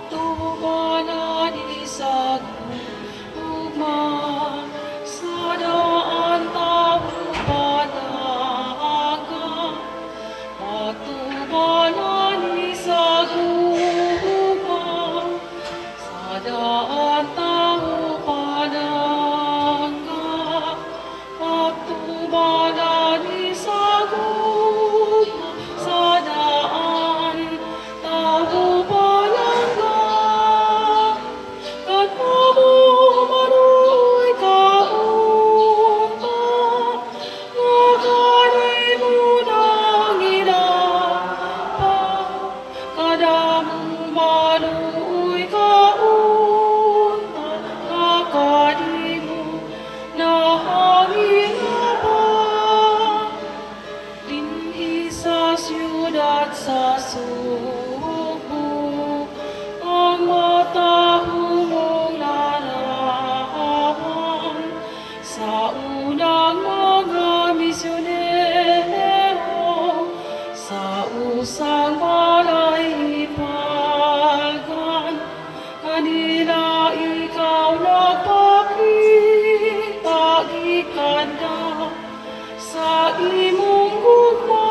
Magtubanan isag ugma sa daan tawo panaga. Magtubanan isag ugma sa daan tawo panaga. Magtubanan isag ugma sa daan tawo panaga. Sa subo ang matahumong larawan sa unang mga misyonero sa usang balay ipalgan kanila ikaw nagpakita gikanda sa imong gugma.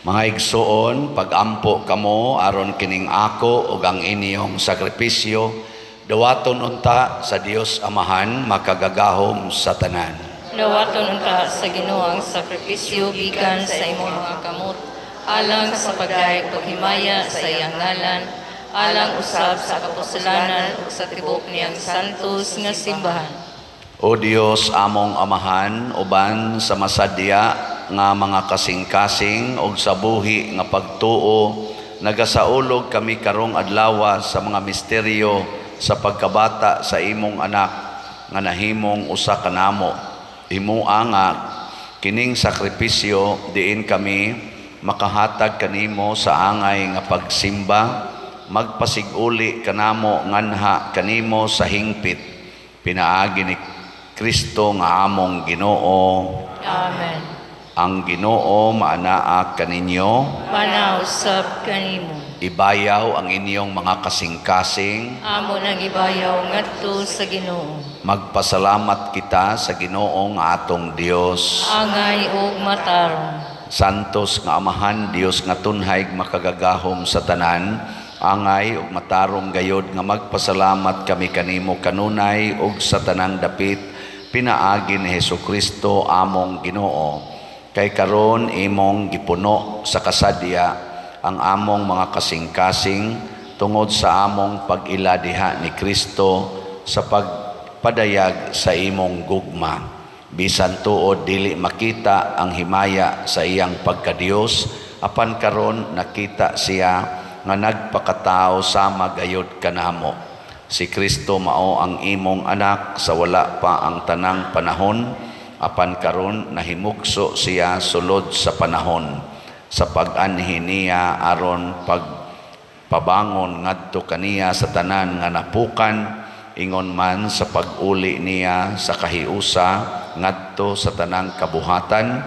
Mga igsoon, pagampo kamo aron kining ako ug ang inyong sakripisyo, dawaton unta sa Dios Amahan makagagahom sa tanan. Dawaton unta sa Ginoo ang sakripisyo gikan sa imong mga kamot, alang sa pagdayeg paghimaya sa iyang ngalan, alang usab sa kapusulanan ug sa tibok niyang santos nga simbahan. O Dios among Amahan, uban sa masadya nga mga kasing-kasing og sa buhi nga pagtuo nagasaulog kami karong adlaw sa mga misteryo sa pagkabata sa imong anak nga nahimong usa ka namo. Himua nga kining sakripisyo diin kami makahatag kanimo sa angay nga pagsimba, magpasiguli kanamo nganha kanimo sa hingpit pinaagi ni Kristo nga among Ginoo. Amen. Ang Ginoo maanaa kaninyo, Manausap kanimo. ibayaw ang inyong mga kasing-kasing. Amo nang ibayaw ngadto sa Ginoo. Magpasalamat kita sa Ginoo nga atong Dios. Angay ug matarong. Santos nga Amahan, Dios nga tunhay makagagahom sa tanan, angay ug matarong gayod nga magpasalamat kami kanimo kanunay ug sa tanang dapit pinaagi ni Hesukristo among Ginoo. Kay karon imong gipuno sa kasadya ang among mga kasing-kasing tungod sa among pag-ila diha ni Kristo sa pagpadayag sa imong gugma. Bisan tuod dili makita ang himaya sa iyang pagkadiyos, apan karon nakita siya nga nagpakatao sama gayud kanamo. Si Kristo mao ang imong anak sa wala pa ang tanang panahon, apan karon nahimugso siya sulod sa panahon sa pag-anhi niya aron pagpabangon ngadto kaniya sa tanan nga napukan, ingon man sa pag-uli niya sa kahiusa ngadto sa tanang kabuhatan.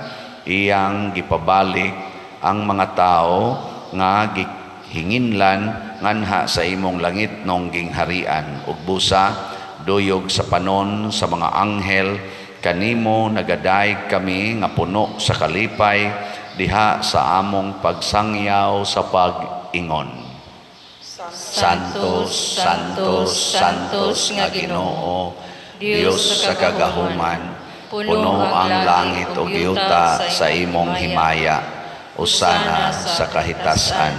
Iyang gipabalik ang mga tao nga gihinginlan nganha sa imong langit nong gingharian ug busa duyog sa panon sa mga anghel. Kanimo nagadayeg kami nga puno sa kalipay diha sa among pagsangyaw sa pag-ingon. Santos, Santos, Santos nga Ginoo, Dios sa kagahuman, puno ang langit ug yuta sa imong himaya, usana sa kahitasan.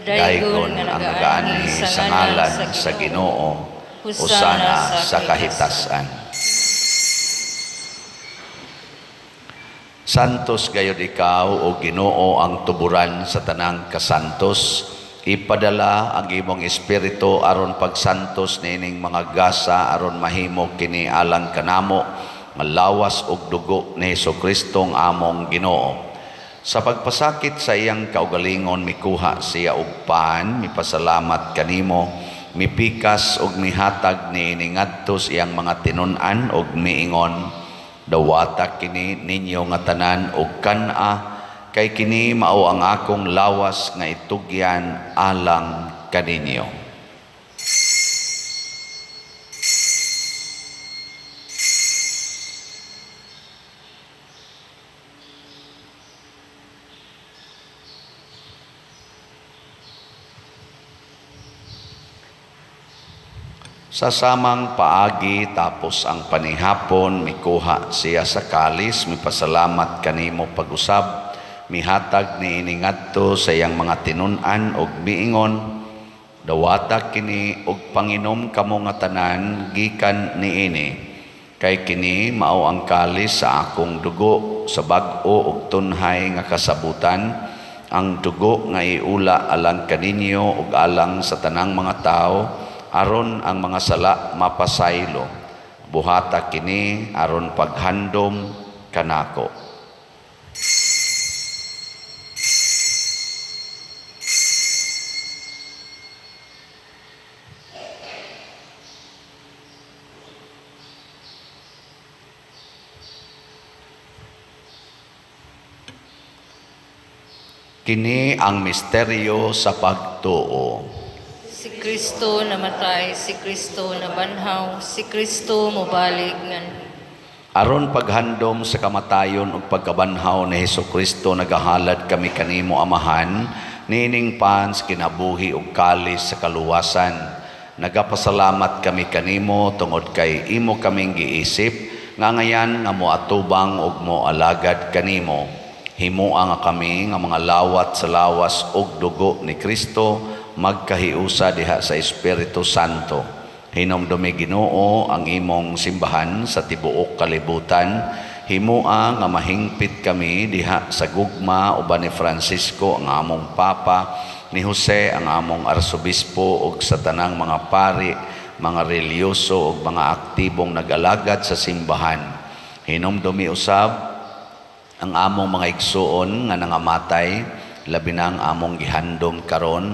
Daygon ang nagaanhi sa ngalan sa Ginoo, usana sa kahitasan. Santos gayud ikaw o Ginoo ang tuburan sa tanang kasantos. Ipadala ang imong espiritu aron pagsantos nining mga gasa aron mahimo kini alang kanamo nga lawas ug dugo ni Hesukristo among Ginoo. Sa pagpasakit sa iyang kaugalingon mikuha siya og paan, mipasalamat kanimo, mipikas ug mihatag niini ngadto sa iyang mga tinun-an ug miingon, dawata kini ninyo nga tanan og kan-a, kay kini mao ang akong lawas nga itugyan alang kaninyo. Sa samang paagi tapos ang panihapon, mikuha siya sa kalis, mipasalamat kanimo pag-usab, mihatag ni iningadto sa iyang mga tinun-an og miingon, dawata kini og panginom kamo nga tanan gikan niini, kay kini mao ang kalis sa akong dugo sa bag-o ug tunhay nga kasabutan, ang dugo nga iula alang kaninyo ug alang sa tanang mga tao, aron ang mga sala mapasaylo. Buhata kini aron paghandom kanako. Kini ang misteryo sa pagtuo. Si Kristo namatay, si Kristo nabanhaw, si Kristo mobalik ngan. Aron paghandom sa kamatayon ug pagkabanhaw ni Hesukristo nagahalad kami kanimo Amahan, nining pans kinabuhi ug kalis sa kaluwasan. Nagapasalamat kami kanimo tungod kay imo kaming giisip nga ngayan nga moatubang ug moalagad kanimo. Himoa nga kami nga mga lawat sa lawas ug dugo ni Kristo magkahiusa diha sa Espiritu Santo. Hinomdumi Ginoo ang imong simbahan sa tibuok kalibutan. Himoa nga mahingpit kami diha sa gugma uban ni Francisco ang among Papa ni Jose ang among arsobispo ug sa tanang mga pari, mga reliyoso ug mga aktibong nag-alagad sa simbahan. Hinumdumi usab ang among mga igsuon nga nangamatay, labi na ang among gihandom karon.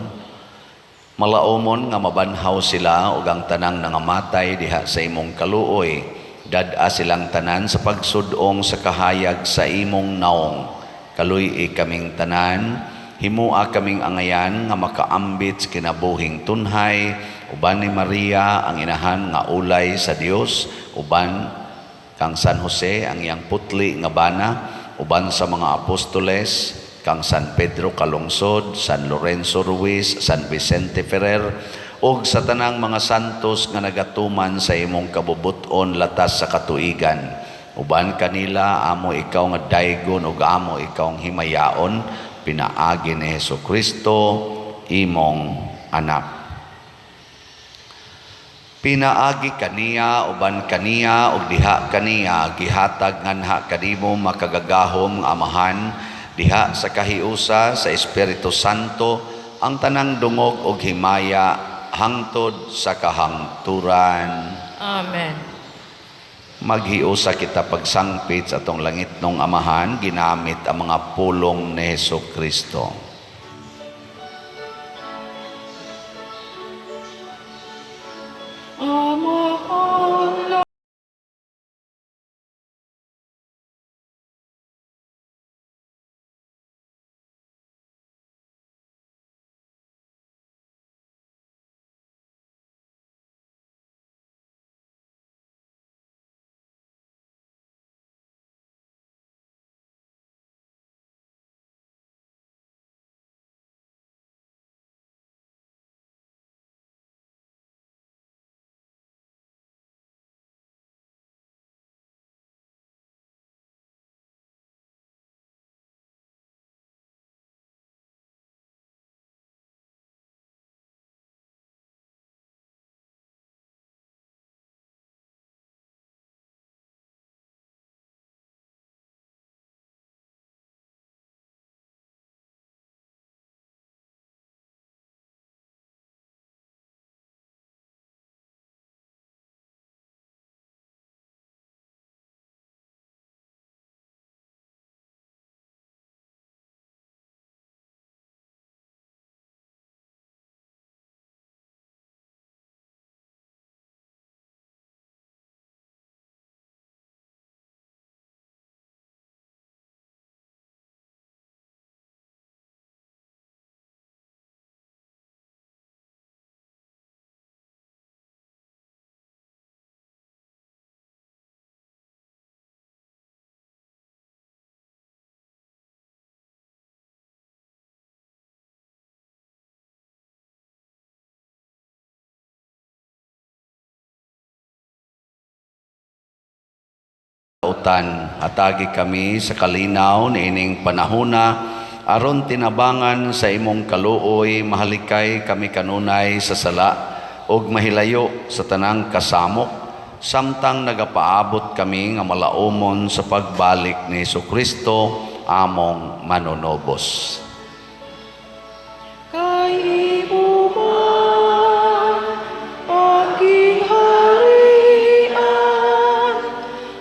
Malaumon nga mabanhaw sila ug ang tanang nangamatay diha sa imong kaluoy. Dad-a silang tanan sa pagsudong sa kahayag sa imong naong. Kaluy kaming tanan, himua kaming angayan nga makaambit sa kinabuhing tunhay, uban ni Maria ang inahan nga ulay sa Dios, uban kang San Jose ang iyang putli nga bana, uban sa mga apostoles, kang San Pedro Calungsod, San Lorenzo Ruiz, San Vicente Ferrer, ug sa tanang mga santos nga nagatuman sa imong kabubuton latas sa katuigan. Uban kanila, amo ikaw nga daygon ug amo ikaw ang himayaon, pinaagi ni Hesukristo, imong anak. Pinaagi kaniya, uban kaniya, ug diha kaniya, gihatag nganha kanimo makagagahom nga amahan, diha sa kahiusa sa Espiritu Santo, ang tanang dungog ug himaya, hangtod sa kahangturan. Amen. Maghiusa kita pagsangpit sa atong langitnong amahan, ginamit ang mga pulong ni Hesukristo. Amahan Utan, hatagi kami sa kalinaw niining panahona, aron tinabangan sa imong kaluoy, mahalikay kami kanunay sa sala, ug mahilayo sa tanang kasamok, samtang nagapaabot kami nga malaumon sa pagbalik ni Hesukristo, among manunobos. kay imo man ang gingharian,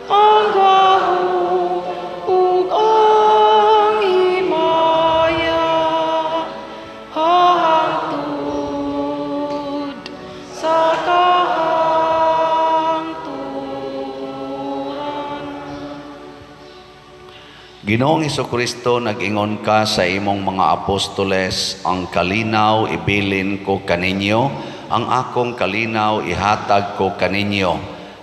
ang gahom ug ang himaya, hangtod sa kahangturan. Ginoong Hesukristo, nag-ingon ka sa imong mga apostoles, ang kalinaw ibilin ko kaninyo, ang akong kalinaw ihatag ko kaninyo.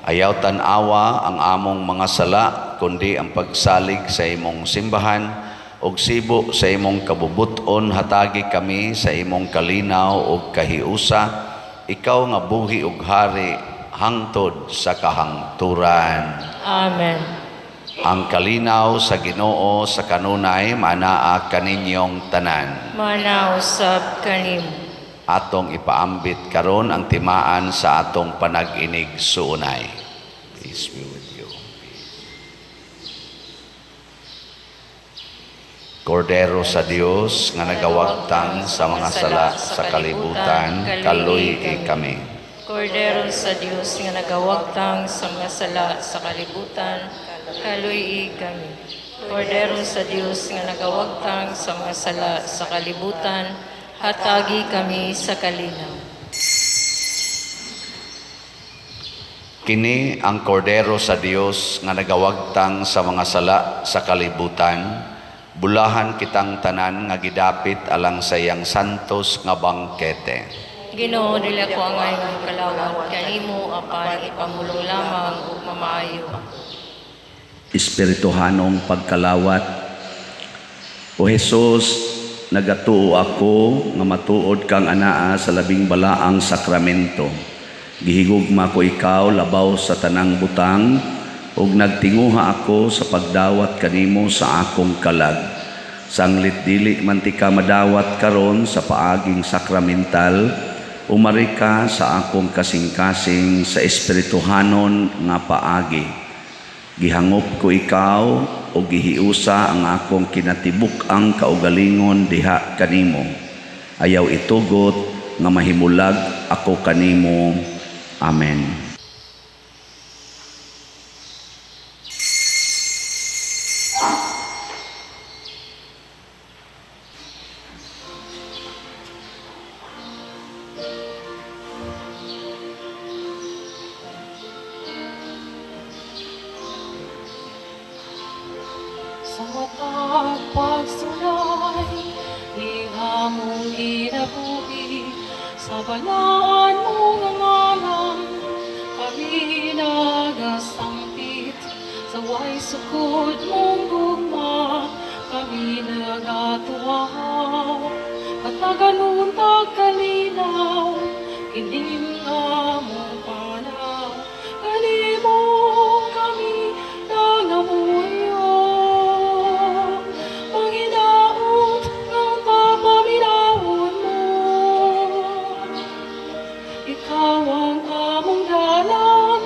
Ayaw tanawa ang among mga sala, kundi ang pagsalig sa imong simbahan, ug sibo sa imong kabubuton hatagi kami sa imong kalinaw ug kahiusa, ikaw nga buhi ug hari hangtod sa kahangturan. Amen. Ang kalinaw sa Ginoo sa kanunay manaa kaninyong tanan. Manausab kanimo. Atong ipaambit karon ang timaan sa atong panag-inig suunay. Peace be with you. Kordero sa Dios nga nagawagtang sa mga sala sa kalibutan, kaluy kami. Kordero sa Dios nga nagawagtang sa mga sala sa kalibutan, kaluy kami. Kordero sa Dios nga nagawagtang sa mga sala sa kalibutan, hatagi kami sa kalinaw. Kini ang kordero sa Dios nga nagawagtang sa mga sala sa kalibutan, bulahan kitang tanan nga gidapit alang sayang santos nga bangkete. Ginoo, dili ako ang ayong kalawat, kanimo apan ipamulong lamang ug mamaayo. Espirituhanong pagkalawat. O Jesus, nagatuo ako nga matuod kang anaa sa labing balaang sakramento. Gihigugma ko ikaw labaw sa tanang butang, ug nagtinguha ako sa pagdawat kanimo sa akong kalag. Sanglit dili man ti ka madawat karon sa paaging sakramental, umari ka sa akong kasing-kasing sa espirituhanon nga paagi. Gihangop ko ikaw o gihiusa ang akong kinatibuk ang kaugalingon diha kanimo. Ayaw itugot nga mahimulag ako kanimo. Amen. Sa matang pagsulay, di hamong inabuhi, sa balaan mo nga ngalan, kami nagasangpit, sa way sukod mong gugma, kami nagatuwa, at naganon tagkalinaw, kining among panaw, kanimo kami nangamuyo. Panginoon, ng papaminawon mo, ikaw ang among dalan,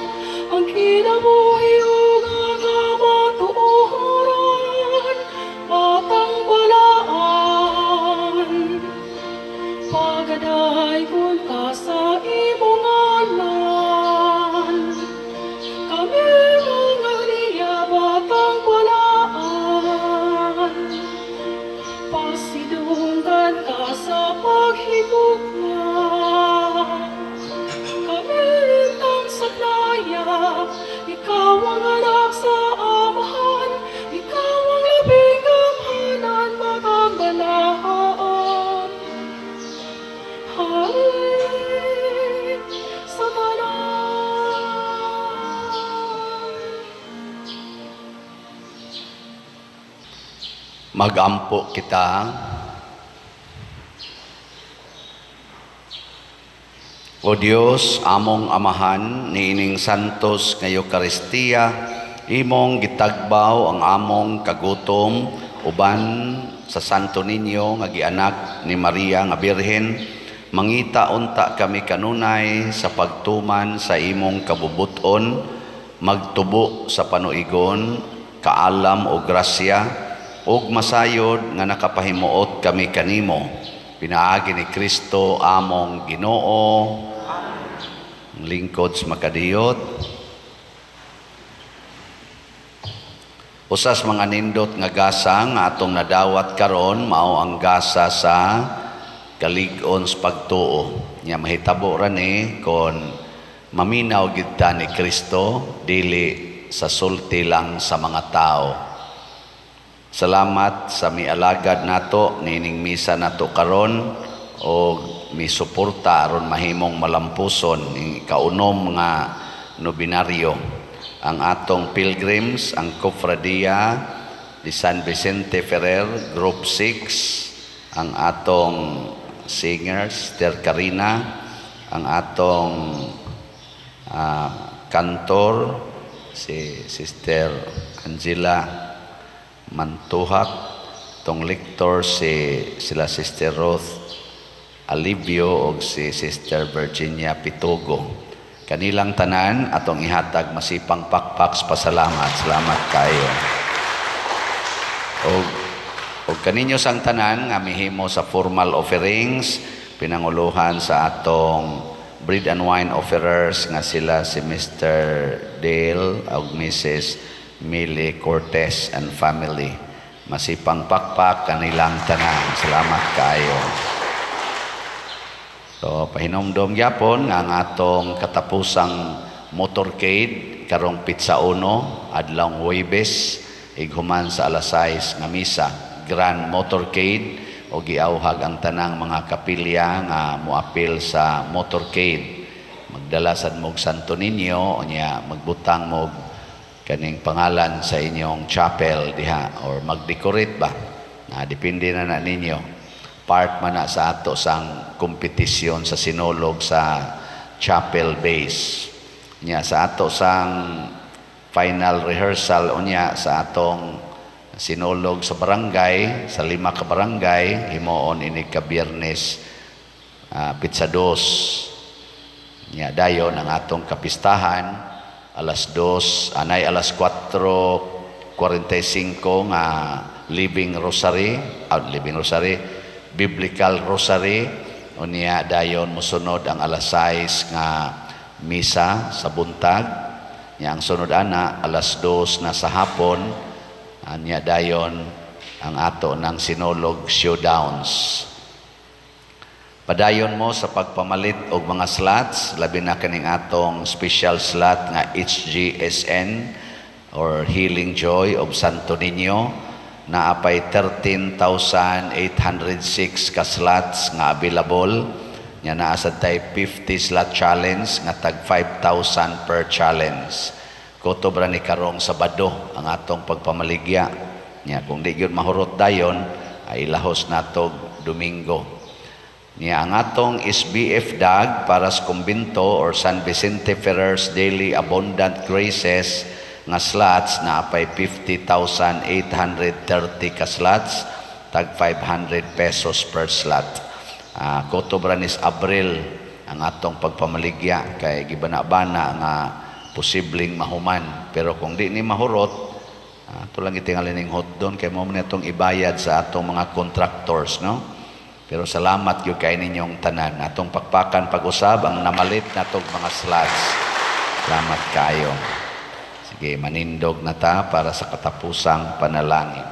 ang kinabuhi ug ang kamatuoran, batang balaan. Pagadayon ka sa imong ngalan, kami mga liya batang balaan. Pasidunggan ka sa paghigugma, kami lintang saklaya, ikaw ang anak sa amahan, ikaw ang labing gamhanan, magagbalaan. Hari sa tanan. Magampo kita. O Dios, among amahan, niining santos nga Eucharistia, imong gitagbaw ang among kagutom, uban sa Santo Niño nga gianak ni Maria nga Birhen, mangita unta kami kanunay sa pagtuman sa imong kabubuton, magtubo sa panuigon, kaalam o grasya, ug masayod nga nakapahimuot kami kanimo. Pinaagi ni Kristo among Ginoo. Lingkod sa makadiyot. Usas mga nindot nga gasa nga atong nadawat karon mao ang gasa sa kalig-on sa pagtuo. Nya mahitabo ra ni kon maminaw gid ta ni Kristo dili sa sulti lang sa mga tao. Salamat sa mialagad nato nining misa nato karon o misuporta aron mahimong malampuson ing kaunom nga nobinaryo ang atong pilgrims, ang Cofradia de San Vicente Ferrer Group 6, ang atong singers Sister Karina, ang atong kantor si Sister Angela Mantuhak, tong lector sila Sister Ruth Alivio o si Sister Virginia Pitogo. Kanilang tanan atong ihatag masipang pakpak pasalamat. Salamat kayo. O O kaninyo sang tanan nga mihimo sa formal offerings, pinanguluhan sa atong bread and wine offerers nga sila si Mr. Dale ug Mrs. Millie Cortez and family. Masipang pakpak kanilang tanan. Salamat kayo. So pahinomdom gyapon nga ang atong katapusang motorcade karong Pitsa Uno adlawng Huwebes ighuman sa alas 6 nga misa. Grand motorcade o giauhag ang tanang mga kapilya nga moapil sa motorcade. Magdala sad mog Santo Niño unya magbutang mog kaning pangalan sa inyong chapel diha or mag-decorate ba. Depende na ninyo. Part man na sa ato sang kompetisyon sa sinulog sa chapel base. Nya sa ato sang final rehearsal unya sa atong sinulog sa barangay, sa 5 ka barangay, himoon ini ka Biyernes, Pitsa 2. Nya dayon ang atong kapistahan alas 2, anay alas 4:45 nga Living Rosary, Biblical Rosary. Unya dayon mosunod ang alas 6 nga misa sa buntag. Nya ang sunod ana alas 2 na sa hapon. Anya dayon ang ato ng sinulog showdowns. Padayon mo sa pagpamalit og mga slots, labi na kaning atong special slot nga HGSN or Healing Joy of Santo Niño na apay 13,806 ka slots nga available. Nya naa sad tay 50 slot challenge nga tag 5,000 per challenge. Kotobra ni karong Sabado ang atong pagpamaligya. Nya kung di gyud mahurot dayon ay ilahos natog Domingo. Nya ang atong SBF DAG para sa kumbinto or San Vicente Ferrer's Daily Abundant Graces nga slots na apay 50,830 ka slots tag 500 pesos per slot. Kotobra ni Abril ang atong pagpamaligya kay gibana-bana nga posibleng mahuman, pero kung di ni mahurot, ito lang itingalin ng hotdon kay mo na itong ibayad sa atong mga contractors, no? Pero salamat yung kay ninyong tanan. Atong pakpakan pag-usab ang namalit na itong mga slots. Salamat kayo. Sige, manindog na ta para sa katapusang panalangin.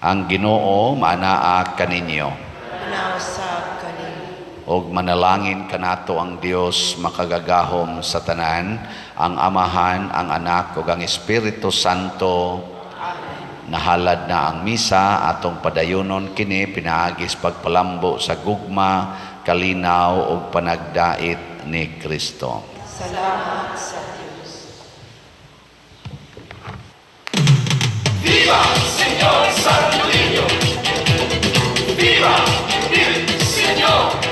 Ang Ginoo maanaa kaninyo. Nausap kanin. Og manalangin kanato ang Dios makagagahom sa tanan, ang Amahan, ang Anak ug ang Espiritu Santo. Amen. Nahalad na ang misa, atong padayonon kini pinaagis pagpalambo sa gugma, kalinaw ug panagdait ni Kristo. Salamat sa Diyos. Viva Señor Santo Niño! Viva el Señor!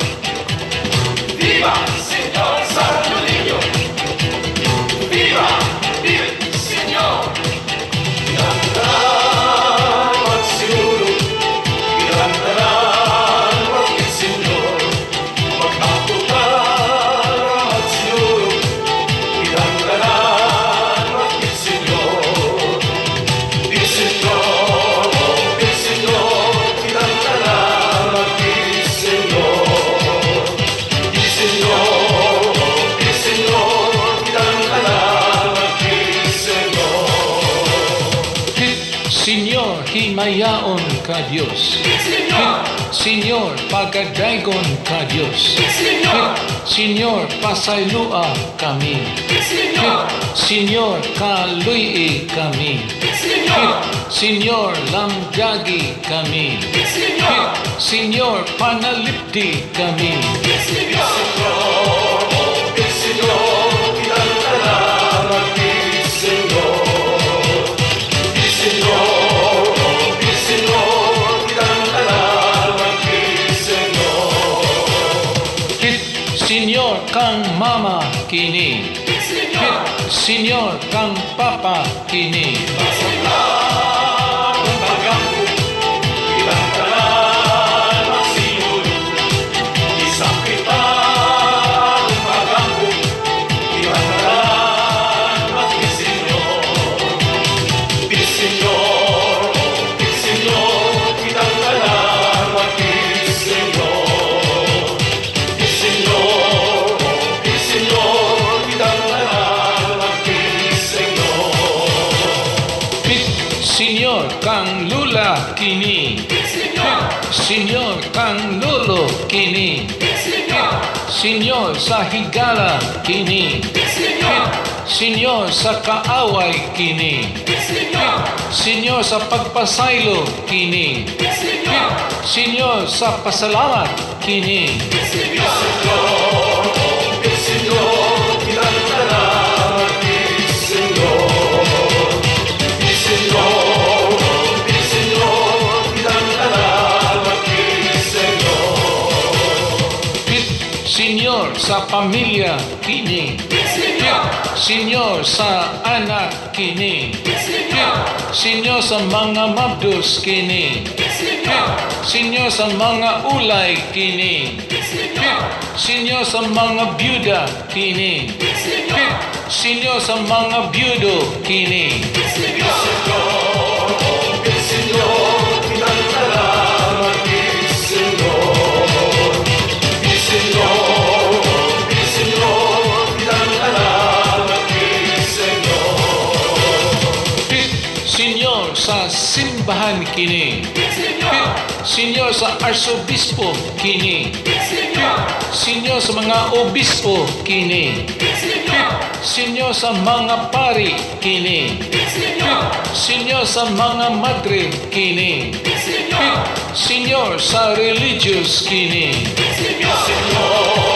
¡Viva, Señor Santo Niño! ¡Viva el Señor! Cantarán magsiguro, cantarán el Señor. Magkaputan magsiguro, cantarán el Señor. El Señor, el Señor, cantarán el Señor. Señor, himayaon ka Diyos. Señor, pagadaygon ka Diyos. Señor, pasaylua kami. Señor, kaluyi kami. Señor, lamdagi kami. Señor, panalipdi kami. Señor, kang mama kini. Señor, kang papa kini. Señor, Senyor kang lolo kini. Senyor sa higala kini. Senyor sa kaaway kini. Senyor sa pagpasaylo kini. Senyor sa pasalamat kini. El Señor, kinantala el Señor. El Señor, kinantala el Señor. Senyor sa pamilya kini. Senyor sa anak kini. Senyor sa mga mabdos kini. Senyor sa mga ulay kini. Senyor sa mga byuda kini. Senyor sa mga byudo kini. El Señor, kinantala el Señor. El Señor, kinantala el Señor. Senyor sa simbahan kini. Senyor sa arsobispo kini. Senyor sa mga obispo kini. Senyor sa mga pari kini. Senyor sa mga madre kini. Senyor sa religious kini. Señor,